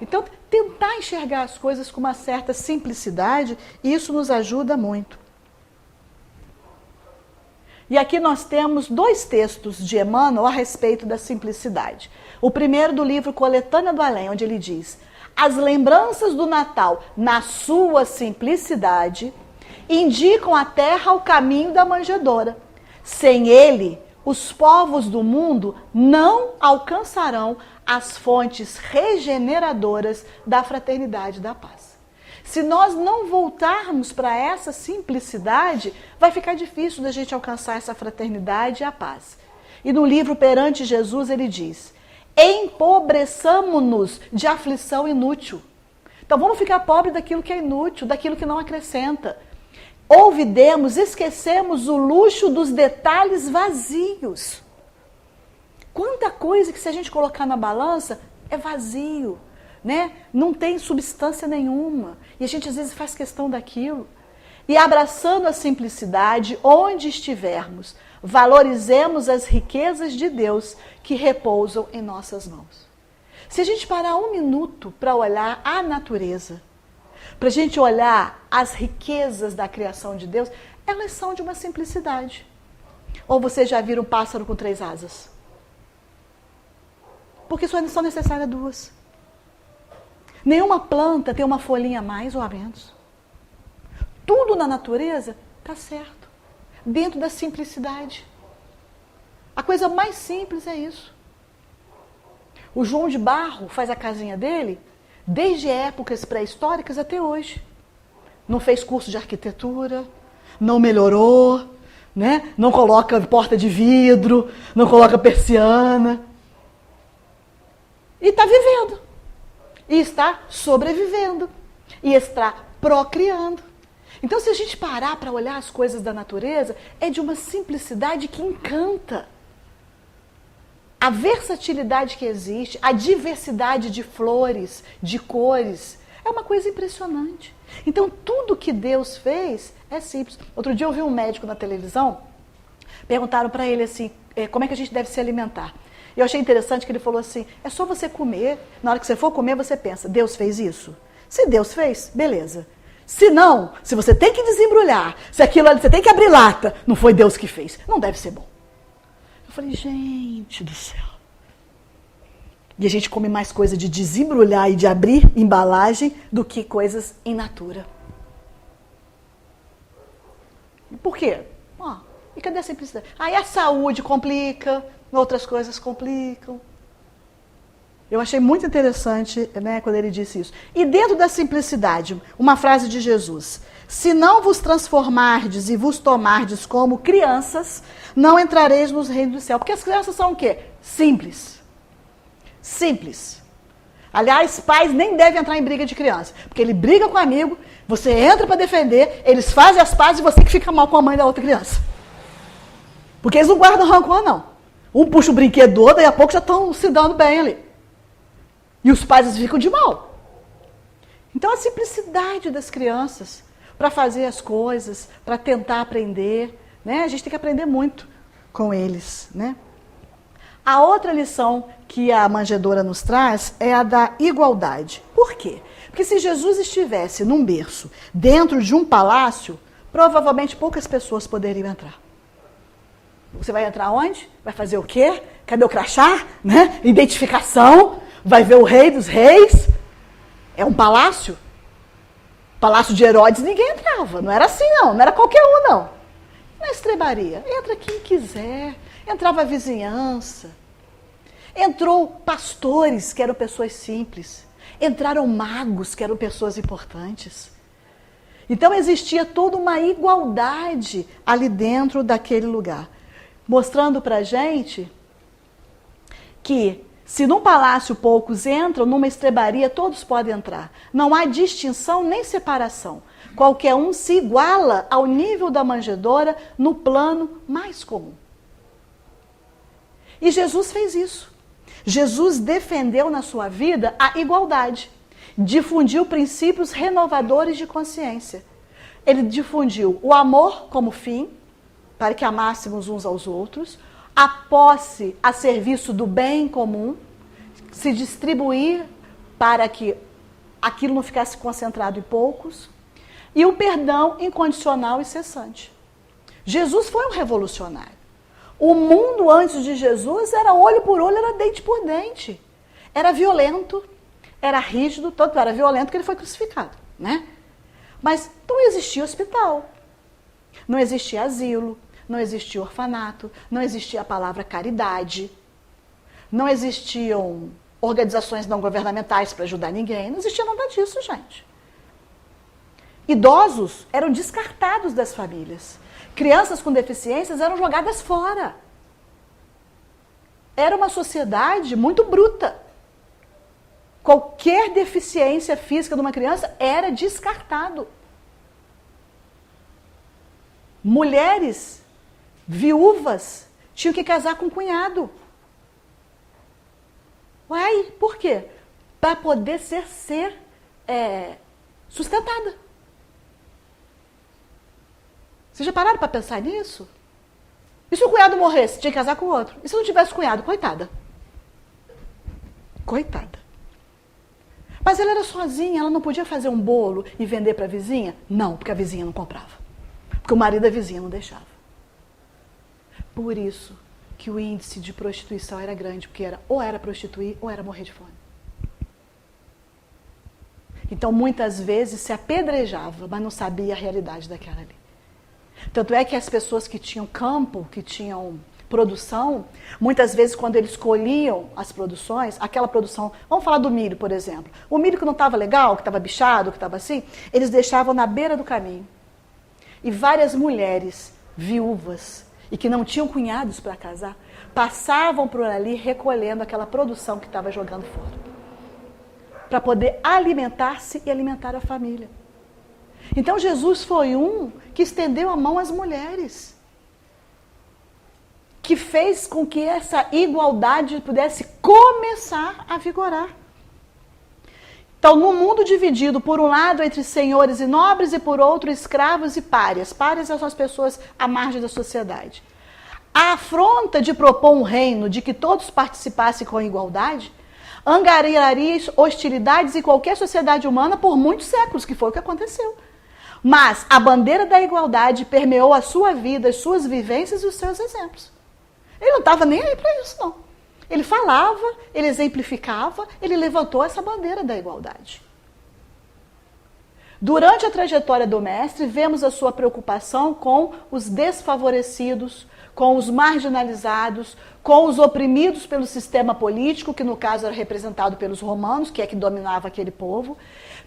Então, tentar enxergar as coisas com uma certa simplicidade, isso nos ajuda muito. E aqui nós temos 2 textos de Emmanuel a respeito da simplicidade. O primeiro do livro Coletânea do Além, onde ele diz: as lembranças do Natal, na sua simplicidade, indicam à terra o caminho da manjedoura. Sem ele, os povos do mundo não alcançarão as fontes regeneradoras da fraternidade e da paz. Se nós não voltarmos para essa simplicidade, vai ficar difícil da gente alcançar essa fraternidade e a paz. E no livro Perante Jesus ele diz: empobreçamo-nos de aflição inútil. Então vamos ficar pobres daquilo que é inútil, daquilo que não acrescenta. Olvidemos, esquecemos o luxo dos detalhes vazios. Quanta coisa que se a gente colocar na balança é vazio, né? Não tem substância nenhuma. E a gente às vezes faz questão daquilo. E abraçando a simplicidade, onde estivermos, valorizemos as riquezas de Deus que repousam em nossas mãos. Se a gente parar um minuto para olhar a natureza, para a gente olhar as riquezas da criação de Deus, elas são de uma simplicidade. Ou você já viu um pássaro com 3 asas? Porque só são necessárias 2. Nenhuma planta tem uma folhinha a mais ou a menos. Tudo na natureza está certo, dentro da simplicidade. A coisa mais simples é isso. O João de Barro faz a casinha dele desde épocas pré-históricas até hoje. Não fez curso de arquitetura, não melhorou, né? Não coloca porta de vidro, não coloca persiana. E está vivendo. E está sobrevivendo. E está procriando. Então, se a gente parar para olhar as coisas da natureza, é de uma simplicidade que encanta. A versatilidade que existe, a diversidade de flores, de cores, é uma coisa impressionante. Então, tudo que Deus fez é simples. Outro dia eu vi um médico na televisão, perguntaram para ele assim, como é que a gente deve se alimentar. Eu achei interessante que ele falou assim, é só você comer, na hora que você for comer, você pensa, Deus fez isso? Se Deus fez, beleza. Se não, se você tem que desembrulhar, se aquilo ali, você tem que abrir lata, não foi Deus que fez, não deve ser bom. Eu falei, gente do céu, E a gente come mais coisa de desembrulhar e de abrir embalagem do que coisas in natura. Por quê? E cadê a simplicidade? Aí a saúde complica, outras coisas complicam. Eu achei muito interessante, né, quando ele disse isso. E dentro da simplicidade, uma frase de Jesus: se não vos transformardes e vos tomardes como crianças, não entrareis nos reinos do céu. Porque as crianças são o quê? Simples. Simples. Aliás, pais nem devem entrar em briga de criança. Porque ele briga com o amigo, você entra para defender, eles fazem as pazes e você que fica mal com a mãe da outra criança. Porque eles não guardam rancor, não. Um puxa o brinquedo do outro, daí a pouco já estão se dando bem ali. E os pais ficam de mal. Então a simplicidade das crianças para fazer as coisas, para tentar aprender, né? A gente tem que aprender muito com eles, né? A outra lição que a manjedoura nos traz é a da igualdade. Por quê? Porque se Jesus estivesse num berço, dentro de um palácio, provavelmente poucas pessoas poderiam entrar. Você vai entrar onde? Vai fazer o quê? Cadê o crachá? Né? Identificação. Vai ver o rei dos reis. É um palácio. Palácio de Herodes ninguém entrava. Não era assim não. Não era qualquer um não. Na estrebaria. Entra quem quiser. Entrava a vizinhança. Entrou pastores, que eram pessoas simples. Entraram magos, que eram pessoas importantes. Então existia toda uma igualdade ali dentro daquele lugar. Mostrando pra gente que se num palácio poucos entram, numa estrebaria todos podem entrar. Não há distinção nem separação. Qualquer um se iguala ao nível da manjedoura no plano mais comum. E Jesus fez isso. Jesus defendeu na sua vida a igualdade. Difundiu princípios renovadores de consciência. Ele difundiu o amor como fim, para que amássemos uns aos outros, a posse a serviço do bem comum, se distribuir para que aquilo não ficasse concentrado em poucos, e o perdão incondicional e cessante. Jesus foi um revolucionário. O mundo antes de Jesus era olho por olho, era dente por dente. Era violento, era rígido, tanto era violento que ele foi crucificado, né? Mas não existia hospital, não existia asilo, não existia orfanato, não existia a palavra caridade, não existiam organizações não governamentais para ajudar ninguém, não existia nada disso, gente. Idosos eram descartados das famílias. Crianças com deficiências eram jogadas fora. Era uma sociedade muito bruta. Qualquer deficiência física de uma criança era descartado. Mulheres viúvas tinham que casar com o cunhado. Uai, por quê? Para poder ser sustentada. Vocês já pararam para pensar nisso? E se o cunhado morresse, tinha que casar com o outro? E se não tivesse cunhado? Coitada. Coitada. Mas ela era sozinha, ela não podia fazer um bolo e vender para a vizinha? Não, porque a vizinha não comprava. Porque o marido da vizinha não deixava. Por isso que o índice de prostituição era grande, porque ou era prostituir ou era morrer de fome. Então, muitas vezes se apedrejava, mas não sabia a realidade daquela ali. Tanto é que as pessoas que tinham campo, que tinham produção, muitas vezes quando eles colhiam as produções, aquela produção, vamos falar do milho, por exemplo. O milho que não estava legal, que estava bichado, que estava assim, eles deixavam na beira do caminho. E várias mulheres viúvas e que não tinham cunhados para casar, passavam por ali recolhendo aquela produção que estava jogando fora. Para poder alimentar-se e alimentar a família. Então Jesus foi um que estendeu a mão às mulheres. Que fez com que essa igualdade pudesse começar a vigorar. Então, num mundo dividido, por um lado, entre senhores e nobres, e por outro, escravos e párias. Párias são as pessoas à margem da sociedade. A afronta de propor um reino de que todos participassem com igualdade angariaria hostilidades em qualquer sociedade humana por muitos séculos, que foi o que aconteceu. Mas a bandeira da igualdade permeou a sua vida, as suas vivências e os seus exemplos. Ele não estava nem aí para isso, não. Ele falava, ele exemplificava, ele levantou essa bandeira da igualdade. Durante a trajetória do mestre, vemos a sua preocupação com os desfavorecidos, com os marginalizados, com os oprimidos pelo sistema político, que no caso era representado pelos romanos, que é que dominava aquele povo,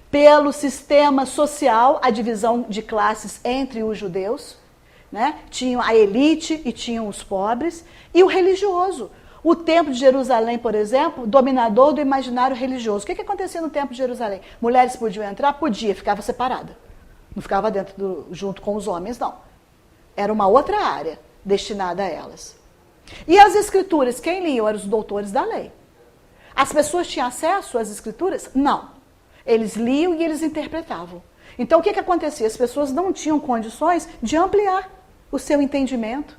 pelo sistema social, a divisão de classes entre os judeus, né? Tinham a elite e tinham os pobres, e o religioso. O Templo de Jerusalém, por exemplo, dominador do imaginário religioso. O que acontecia no Templo de Jerusalém? Mulheres podiam entrar? Podia, ficava separada. Não ficava junto com os homens, não. Era uma outra área destinada a elas. E as escrituras, quem liam eram os doutores da lei. As pessoas tinham acesso às escrituras? Não. Eles liam e eles interpretavam. Então, o que acontecia? As pessoas não tinham condições de ampliar o seu entendimento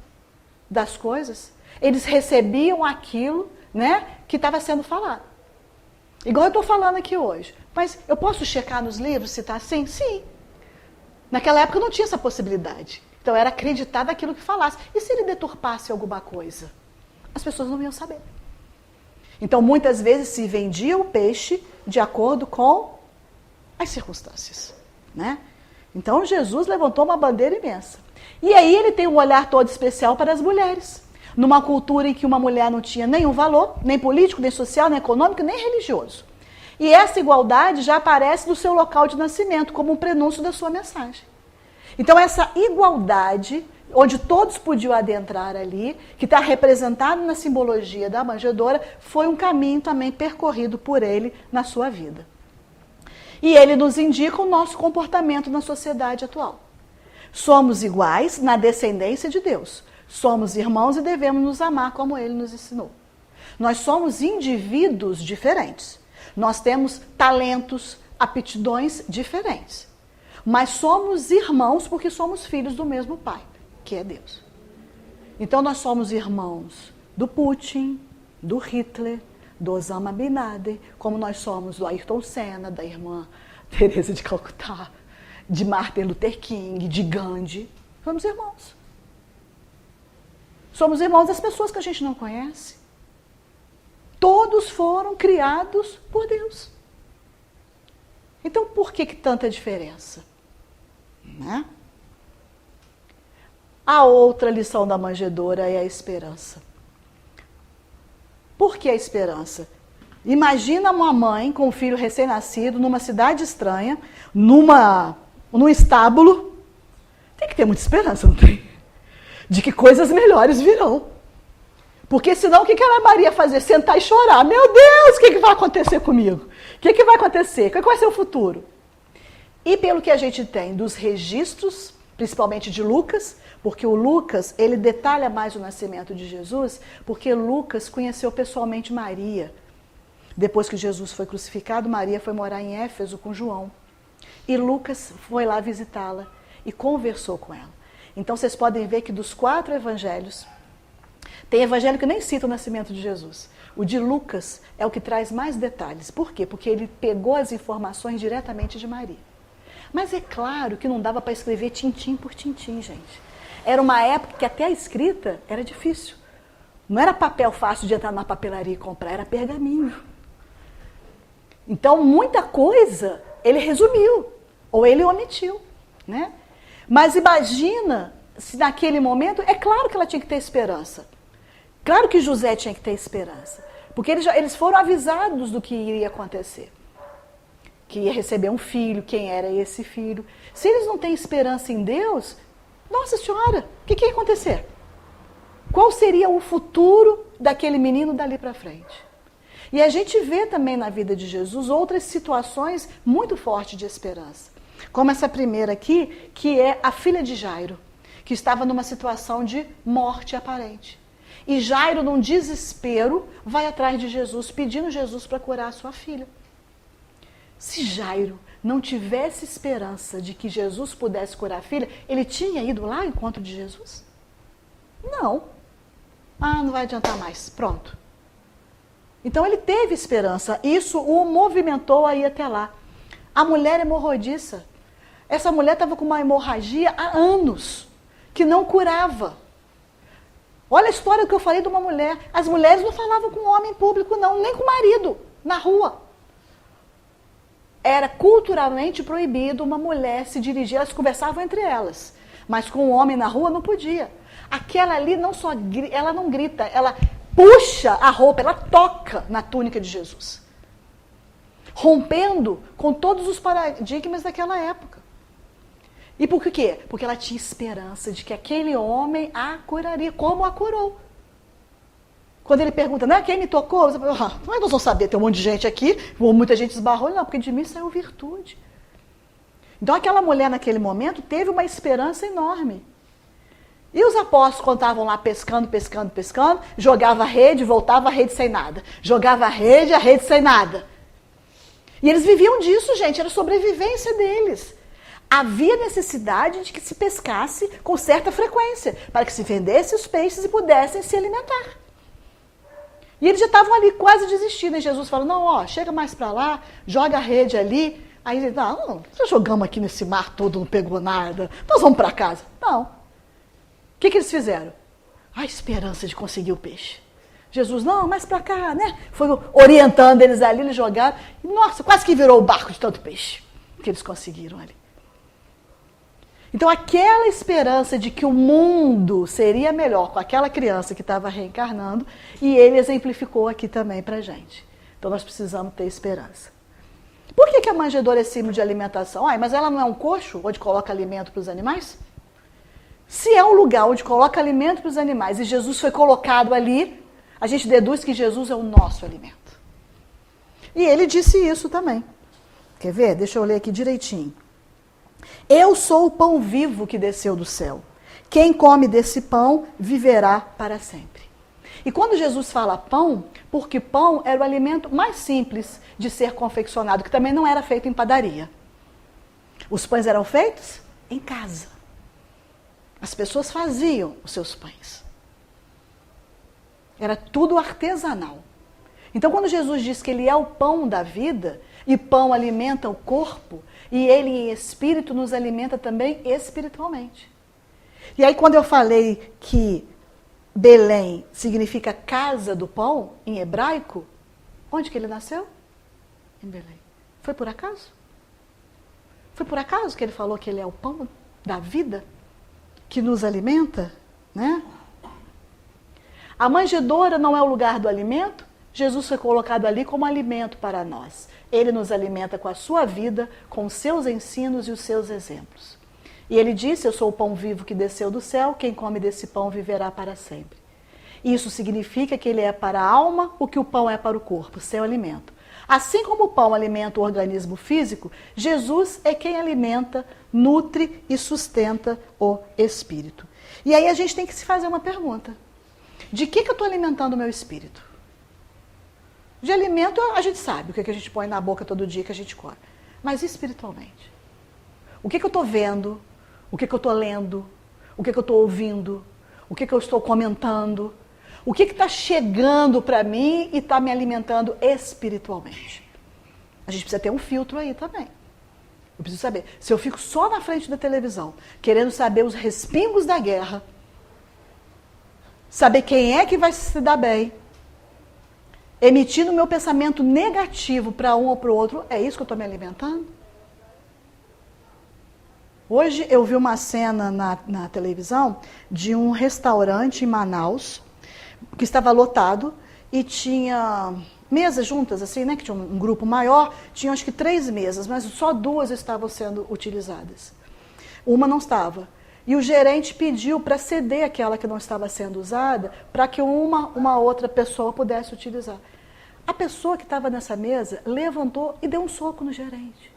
das coisas. Eles recebiam aquilo, né, que estava sendo falado. Igual eu estou falando aqui hoje. Mas eu posso checar nos livros se está assim? Sim. Naquela época não tinha essa possibilidade. Então era acreditar naquilo que falasse. E se ele deturpasse alguma coisa? As pessoas não iam saber. Então muitas vezes se vendia o peixe de acordo com as circunstâncias, né? Então Jesus levantou uma bandeira imensa. E aí ele tem um olhar todo especial para as mulheres. Numa cultura em que uma mulher não tinha nenhum valor, nem político, nem social, nem econômico, nem religioso. E essa igualdade já aparece no seu local de nascimento, como um prenúncio da sua mensagem. Então essa igualdade, onde todos podiam adentrar ali, que está representado na simbologia da manjedoura, foi um caminho também percorrido por ele na sua vida. E ele nos indica o nosso comportamento na sociedade atual. Somos iguais na descendência de Deus. Somos irmãos e devemos nos amar como ele nos ensinou. Nós somos indivíduos diferentes. Nós temos talentos, aptidões diferentes. Mas somos irmãos porque somos filhos do mesmo Pai, que é Deus. Então nós somos irmãos do Putin, do Hitler, do Osama Bin Laden, como nós somos do Ayrton Senna, da irmã Teresa de Calcutá, de Martin Luther King, de Gandhi. Somos irmãos. Somos irmãos das pessoas que a gente não conhece. Todos foram criados por Deus. Então, por que tanta diferença? Né? A outra lição da manjedoura é a esperança. Por que a esperança? Imagina uma mãe com um filho recém-nascido numa cidade estranha, num estábulo. Tem que ter muita esperança, não tem? De que coisas melhores virão. Porque senão o que a Maria fazer? Sentar e chorar. Meu Deus, o que vai acontecer comigo? O que vai acontecer? Qual vai ser o futuro? E pelo que a gente tem dos registros, principalmente de Lucas, porque o Lucas, ele detalha mais o nascimento de Jesus, porque Lucas conheceu pessoalmente Maria. Depois que Jesus foi crucificado, Maria foi morar em Éfeso com João. E Lucas foi lá visitá-la e conversou com ela. Então vocês podem ver que dos 4 evangelhos, tem evangelho que nem cita o nascimento de Jesus. O de Lucas é o que traz mais detalhes. Por quê? Porque ele pegou as informações diretamente de Maria. Mas é claro que não dava para escrever tintim por tintim, gente. Era uma época que até a escrita era difícil. Não era papel fácil de entrar na papelaria e comprar, era pergaminho. Então, muita coisa ele resumiu, ou ele omitiu, né? Mas imagina se naquele momento, é claro que ela tinha que ter esperança. Claro que José tinha que ter esperança. Porque eles foram avisados do que iria acontecer. Que ia receber um filho, quem era esse filho. Se eles não têm esperança em Deus, nossa senhora, o que ia acontecer? Qual seria o futuro daquele menino dali para frente? E a gente vê também na vida de Jesus outras situações muito fortes de esperança. Como essa primeira aqui, que é a filha de Jairo, que estava numa situação de morte aparente. E Jairo, num desespero, vai atrás de Jesus, pedindo Jesus para curar a sua filha. Se Jairo não tivesse esperança de que Jesus pudesse curar a filha, ele tinha ido lá ao encontro de Jesus? Não. Não vai adiantar mais. Pronto. Então ele teve esperança. Isso o movimentou a ir até lá. A mulher hemorroidiça. Essa mulher estava com uma hemorragia há anos, que não curava. Olha a história que eu falei de uma mulher. As mulheres não falavam com o homem em público, não, nem com o marido, na rua. Era culturalmente proibido uma mulher se dirigir, elas conversavam entre elas. Mas com o homem na rua não podia. Aquela ali não só ela não grita, ela puxa a roupa, ela toca na túnica de Jesus. Rompendo com todos os paradigmas daquela época. E por quê? Porque ela tinha esperança de que aquele homem a curaria, como a curou. Quando ele pergunta, não é quem me tocou? Você fala, mas nós vamos saber, tem um monte de gente aqui, muita gente esbarrou. Não, porque de mim saiu virtude. Então aquela mulher naquele momento teve uma esperança enorme. E os apóstolos, quando estavam lá pescando, jogava a rede, voltava a rede sem nada. Jogava a rede sem nada. E eles viviam disso, gente, era a sobrevivência deles. Havia necessidade de que se pescasse com certa frequência, para que se vendesse os peixes e pudessem se alimentar. E eles já estavam ali quase desistindo. E Jesus falou, não, ó, chega mais para lá, joga a rede ali. Aí ele, não, já jogamos aqui nesse mar todo, não pegou nada, nós vamos para casa. Não. O que eles fizeram? A esperança de conseguir o peixe. Jesus, não, mais para cá, né? Foi orientando eles ali, eles jogaram. E, nossa, quase que virou o barco de tanto peixe que eles conseguiram ali. Então, aquela esperança de que o mundo seria melhor com aquela criança que estava reencarnando, e ele exemplificou aqui também para a gente. Então, nós precisamos ter esperança. Por que a manjedoura é símbolo de alimentação? Mas ela não é um coxo onde coloca alimento para os animais? Se é um lugar onde coloca alimento para os animais e Jesus foi colocado ali, a gente deduz que Jesus é o nosso alimento. E ele disse isso também. Quer ver? Deixa eu ler aqui direitinho. Eu sou o pão vivo que desceu do céu. Quem come desse pão viverá para sempre. E quando Jesus fala pão, porque pão era o alimento mais simples de ser confeccionado, que também não era feito em padaria. Os pães eram feitos em casa. As pessoas faziam os seus pães. Era tudo artesanal. Então, quando Jesus diz que ele é o pão da vida, e pão alimenta o corpo, e ele em espírito nos alimenta também espiritualmente. E aí, quando eu falei que Belém significa casa do pão, em hebraico, onde que ele nasceu? Em Belém. Foi por acaso? Foi por acaso que ele falou que ele é o pão da vida, que nos alimenta, né? A manjedoura não é o lugar do alimento? Jesus foi colocado ali como alimento para nós. Ele nos alimenta com a sua vida, com os seus ensinos e os seus exemplos. E ele disse, eu sou o pão vivo que desceu do céu, quem come desse pão viverá para sempre. Isso significa que ele é para a alma o que o pão é para o corpo, seu alimento. Assim como o pão alimenta o organismo físico, Jesus é quem alimenta, nutre e sustenta o espírito. E aí a gente tem que se fazer uma pergunta. De que eu estou alimentando o meu espírito? De alimento a gente sabe o que a gente põe na boca todo dia que a gente come. Mas espiritualmente? O que eu estou vendo? O que eu estou lendo? O que eu estou ouvindo? O que eu estou comentando? O que está chegando para mim e está me alimentando espiritualmente? A gente precisa ter um filtro aí também. Eu preciso saber. Se eu fico só na frente da televisão, querendo saber os respingos da guerra, saber quem é que vai se dar bem, emitindo meu pensamento negativo para um ou para o outro, é isso que eu estou me alimentando? Hoje eu vi uma cena na televisão de um restaurante em Manaus, que estava lotado e tinha mesas juntas, assim, né? Que tinha um grupo maior, tinha acho que 3 mesas, mas só 2 estavam sendo utilizadas. Uma não estava. E o gerente pediu para ceder aquela que não estava sendo usada, para que uma outra pessoa pudesse utilizar. A pessoa que estava nessa mesa levantou e deu um soco no gerente.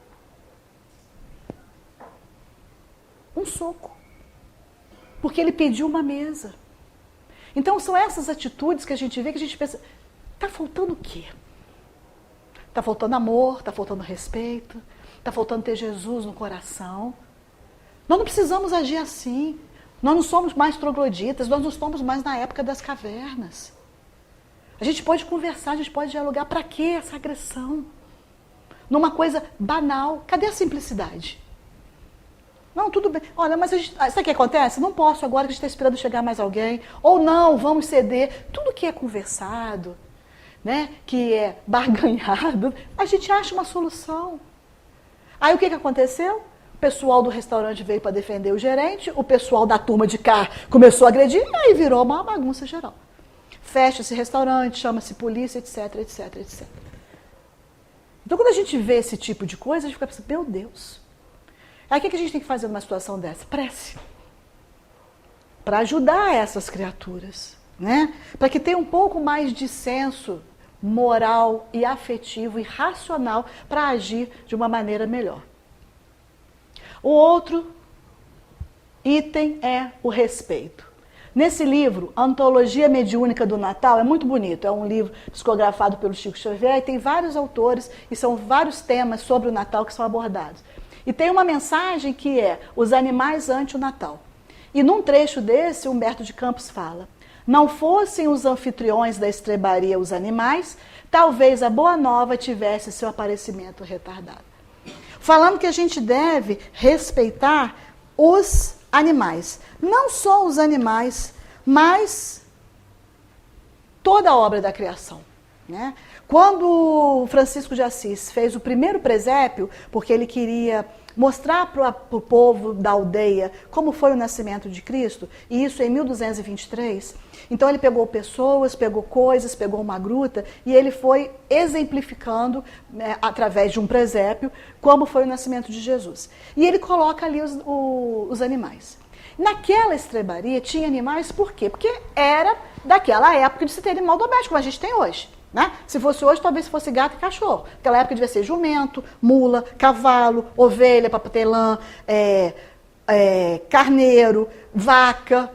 Um soco. Porque ele pediu uma mesa. Então são essas atitudes que a gente vê, que a gente pensa, está faltando o quê? Está faltando amor, está faltando respeito, está faltando ter Jesus no coração. Nós não precisamos agir assim. Nós não somos mais trogloditas, nós não estamos mais na época das cavernas. A gente pode conversar, a gente pode dialogar. Para que essa agressão? Numa coisa banal. Cadê a simplicidade? Não, tudo bem. Olha, mas sabe o que acontece? Não posso agora, que a gente está esperando chegar mais alguém. Ou não, vamos ceder. Tudo que é conversado, né, que é barganhado, a gente acha uma solução. Aí o que aconteceu? O pessoal do restaurante veio para defender o gerente, o pessoal da turma de cá começou a agredir, e aí virou uma bagunça geral. Fecha esse restaurante, chama-se polícia, etc, etc, etc. Então, quando a gente vê esse tipo de coisa, a gente fica pensando, meu Deus. Aí o que a gente tem que fazer numa situação dessa? Prece. Para ajudar essas criaturas, né? Para que tenha um pouco mais de senso moral e afetivo e racional para agir de uma maneira melhor. O outro item é o respeito. Nesse livro, Antologia Mediúnica do Natal, é muito bonito, é um livro psicografado pelo Chico Xavier, e tem vários autores, e são vários temas sobre o Natal que são abordados. E tem uma mensagem que é os animais ante o Natal. E num trecho desse, Humberto de Campos fala, não fossem os anfitriões da estrebaria os animais, talvez a Boa Nova tivesse seu aparecimento retardado. Falando que a gente deve respeitar os animais. Não só os animais, mas toda a obra da criação, né? Quando Francisco de Assis fez o primeiro presépio, porque ele queria mostrar para o povo da aldeia como foi o nascimento de Cristo, e isso em 1223, então ele pegou pessoas, pegou coisas, pegou uma gruta, e ele foi exemplificando, né, através de um presépio, como foi o nascimento de Jesus. E ele coloca ali os animais. Naquela estrebaria tinha animais, por quê? Porque era daquela época de se ter animal doméstico, como a gente tem hoje. Né? Se fosse hoje, talvez fosse gato e cachorro. Naquela época devia ser jumento, mula, cavalo, ovelha, papatelã, carneiro, vaca.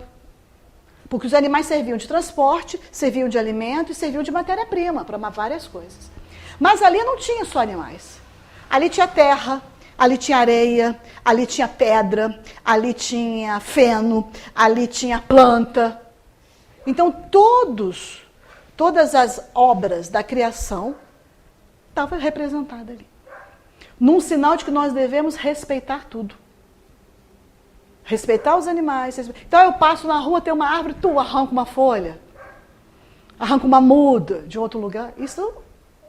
Porque os animais serviam de transporte, serviam de alimento e serviam de matéria-prima para várias coisas. Mas ali não tinha só animais. Ali tinha terra, ali tinha areia, ali tinha pedra, ali tinha feno, ali tinha planta. Então todas as obras da criação estavam representadas ali. Num sinal de que nós devemos respeitar tudo. Respeitar os animais. Então eu passo na rua, tem uma árvore, tu arranca uma folha, arranca uma muda de outro lugar. Isso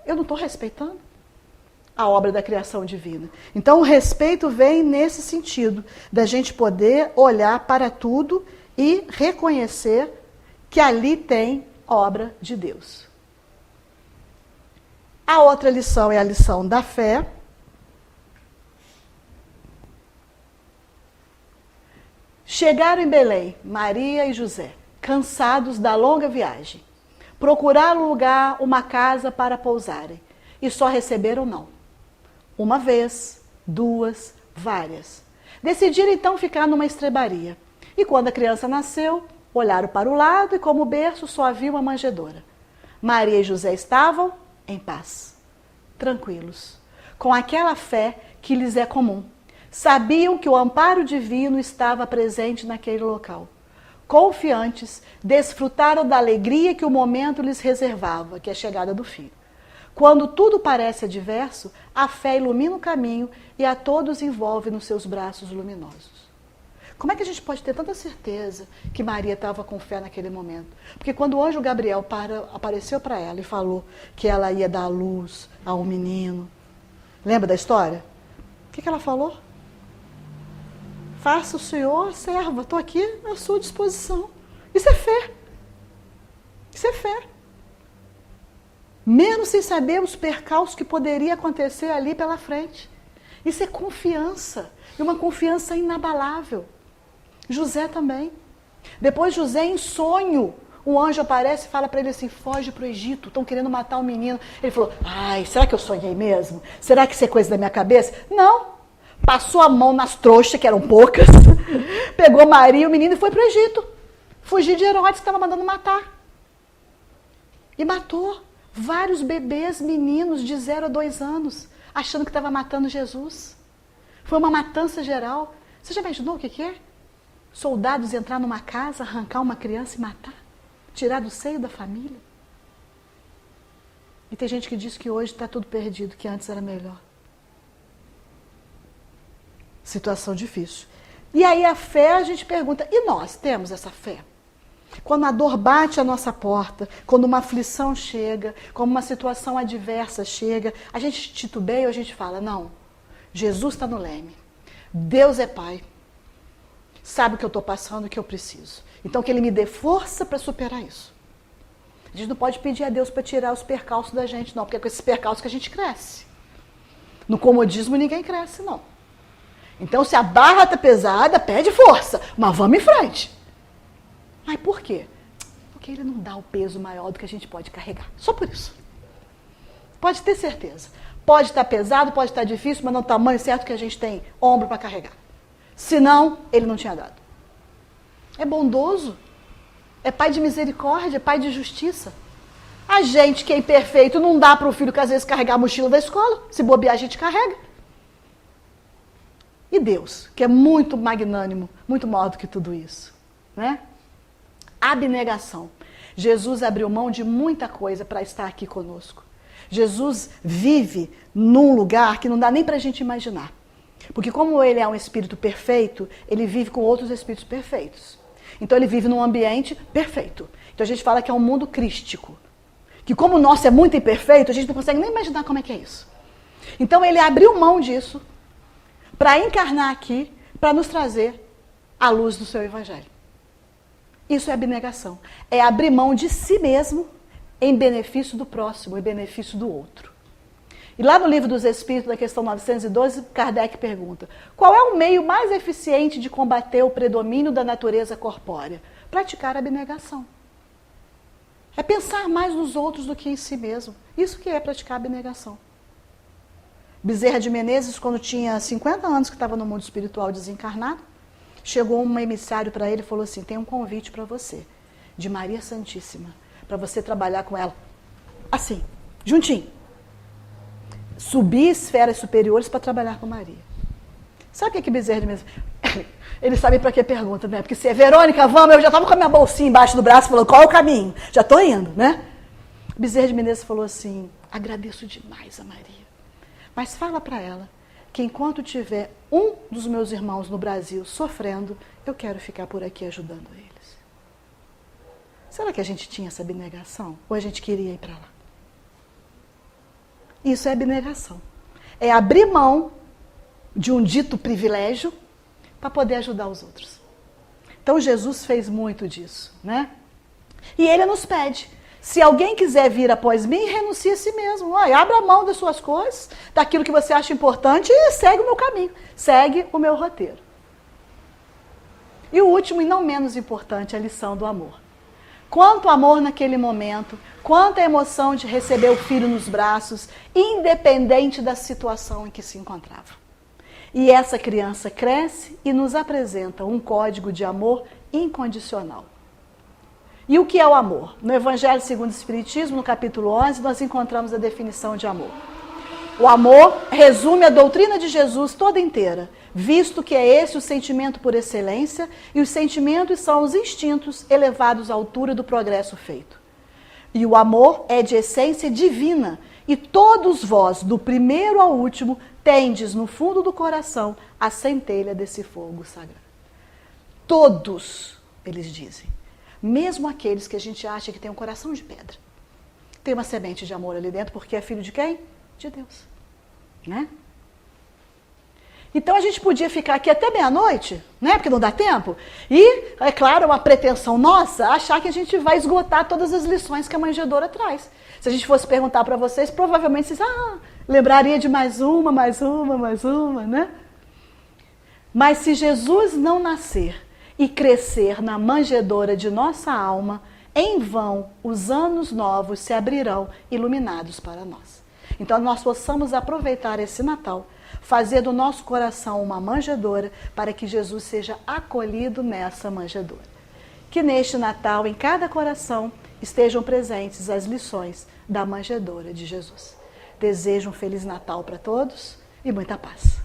eu não estou respeitando a obra da criação divina. Então o respeito vem nesse sentido, da gente poder olhar para tudo e reconhecer que ali tem obra de Deus. A outra lição é a lição da fé. Chegaram em Belém, Maria e José, cansados da longa viagem. Procuraram um lugar, uma casa para pousarem, e só receberam não. Uma vez, duas, várias. Decidiram então ficar numa estrebaria. E quando a criança nasceu, olharam para o lado e como berço só havia uma manjedoura. Maria e José estavam em paz, tranquilos, com aquela fé que lhes é comum. Sabiam que o amparo divino estava presente naquele local. Confiantes, desfrutaram da alegria que o momento lhes reservava, que é a chegada do filho. Quando tudo parece adverso, a fé ilumina o caminho e a todos envolve nos seus braços luminosos. Como é que a gente pode ter tanta certeza que Maria estava com fé naquele momento? Porque quando o anjo Gabriel apareceu para ela e falou que ela ia dar luz a um menino, lembra da história? O que ela falou? Faça o Senhor, serva, estou aqui à sua disposição. Isso é fé. Isso é fé. Mesmo sem saber os percalços que poderia acontecer ali pela frente. Isso é confiança. E uma confiança inabalável. José também. Depois José, em sonho, um anjo aparece e fala para ele assim, foge para o Egito, estão querendo matar o menino. Ele falou, ai, será que eu sonhei mesmo? Será que isso é coisa da minha cabeça? Não. Passou a mão nas trouxas, que eram poucas, pegou Maria e o menino e foi para o Egito. Fugir de Herodes, que estava mandando matar. E matou vários bebês, meninos de 0 a 2 anos, achando que estava matando Jesus. Foi uma matança geral. Você já imaginou o que é? Soldados entrar numa casa, arrancar uma criança e matar? Tirar do seio da família? E tem gente que diz que hoje está tudo perdido, que antes era melhor. Situação difícil. E aí a fé, a gente pergunta, e nós temos essa fé? Quando a dor bate à nossa porta, quando uma aflição chega, quando uma situação adversa chega, a gente titubeia ou a gente fala, não, Jesus está no leme, Deus é Pai, sabe o que eu estou passando, o que eu preciso. Então que Ele me dê força para superar isso. A gente não pode pedir a Deus para tirar os percalços da gente, não, porque é com esses percalços que a gente cresce. No comodismo ninguém cresce, não. Então se a barra está pesada, pede força, mas vamos em frente. Mas por quê? Porque Ele não dá o peso maior do que a gente pode carregar. Só por isso. Pode ter certeza. Pode estar pesado, pode estar difícil, mas no tamanho certo que a gente tem ombro para carregar. Senão, Ele não tinha dado. É bondoso. É Pai de misericórdia, é Pai de justiça. A gente que é imperfeito não dá para o filho que às vezes carregar a mochila da escola. Se bobear, a gente carrega. E Deus, que é muito magnânimo, muito maior do que tudo isso. Né? Abnegação. Jesus abriu mão de muita coisa para estar aqui conosco. Jesus vive num lugar que não dá nem para a gente imaginar. Porque como Ele é um espírito perfeito, Ele vive com outros espíritos perfeitos. Então Ele vive num ambiente perfeito. Então a gente fala que é um mundo crístico. Que como o nosso é muito imperfeito, a gente não consegue nem imaginar como é que é isso. Então Ele abriu mão disso para encarnar aqui, para nos trazer a luz do seu Evangelho. Isso é abnegação. É abrir mão de si mesmo em benefício do próximo, em benefício do outro. E lá no Livro dos Espíritos, na questão 912, Kardec pergunta, qual é o meio mais eficiente de combater o predomínio da natureza corpórea? Praticar a abnegação. É pensar mais nos outros do que em si mesmo. Isso que é praticar a abnegação. Bezerra de Menezes, quando tinha 50 anos que estava no mundo espiritual desencarnado, chegou um emissário para ele e falou assim, tem um convite para você, de Maria Santíssima, para você trabalhar com ela. Assim, juntinho. Subir esferas superiores para trabalhar com Maria. Sabe o que é Bezerra de Menezes? Eles sabem para que pergunta, né? Porque se é Verônica, vamos, eu já estava com a minha bolsinha embaixo do braço, falando, qual é o caminho? Já estou indo, né? Bezerra de Menezes falou assim, agradeço demais a Maria, mas fala para ela que enquanto tiver um dos meus irmãos no Brasil sofrendo, eu quero ficar por aqui ajudando eles. Será que a gente tinha essa abnegação? Ou a gente queria ir para lá? Isso é abnegação. É abrir mão de um dito privilégio para poder ajudar os outros. Então Jesus fez muito disso, né? E Ele nos pede, se alguém quiser vir após mim, renuncie a si mesmo. Abra mão das suas coisas, daquilo que você acha importante e segue o meu caminho, segue o meu roteiro. E o último e não menos importante, a lição do amor. Quanto amor naquele momento, quanta emoção de receber o filho nos braços, independente da situação em que se encontrava. E essa criança cresce e nos apresenta um código de amor incondicional. E o que é o amor? No Evangelho segundo o Espiritismo, no capítulo 11, nós encontramos a definição de amor. O amor resume a doutrina de Jesus toda inteira, visto que é esse o sentimento por excelência, e os sentimentos são os instintos elevados à altura do progresso feito. E o amor é de essência divina, e todos vós, do primeiro ao último, tendes no fundo do coração a centelha desse fogo sagrado. Todos, eles dizem, mesmo aqueles que a gente acha que tem um coração de pedra, tem uma semente de amor ali dentro, porque é filho de quem? De Deus. Né? Então a gente podia ficar aqui até meia-noite, né? Porque não dá tempo. E, é claro, uma pretensão nossa, achar que a gente vai esgotar todas as lições que a manjedoura traz. Se a gente fosse perguntar para vocês, provavelmente vocês lembraria de mais uma, né? Mas se Jesus não nascer e crescer na manjedoura de nossa alma, em vão os anos novos se abrirão iluminados para nós. Então nós possamos aproveitar esse Natal, fazer do nosso coração uma manjedoura para que Jesus seja acolhido nessa manjedoura. Que neste Natal, em cada coração, estejam presentes as lições da manjedoura de Jesus. Desejo um Feliz Natal para todos e muita paz.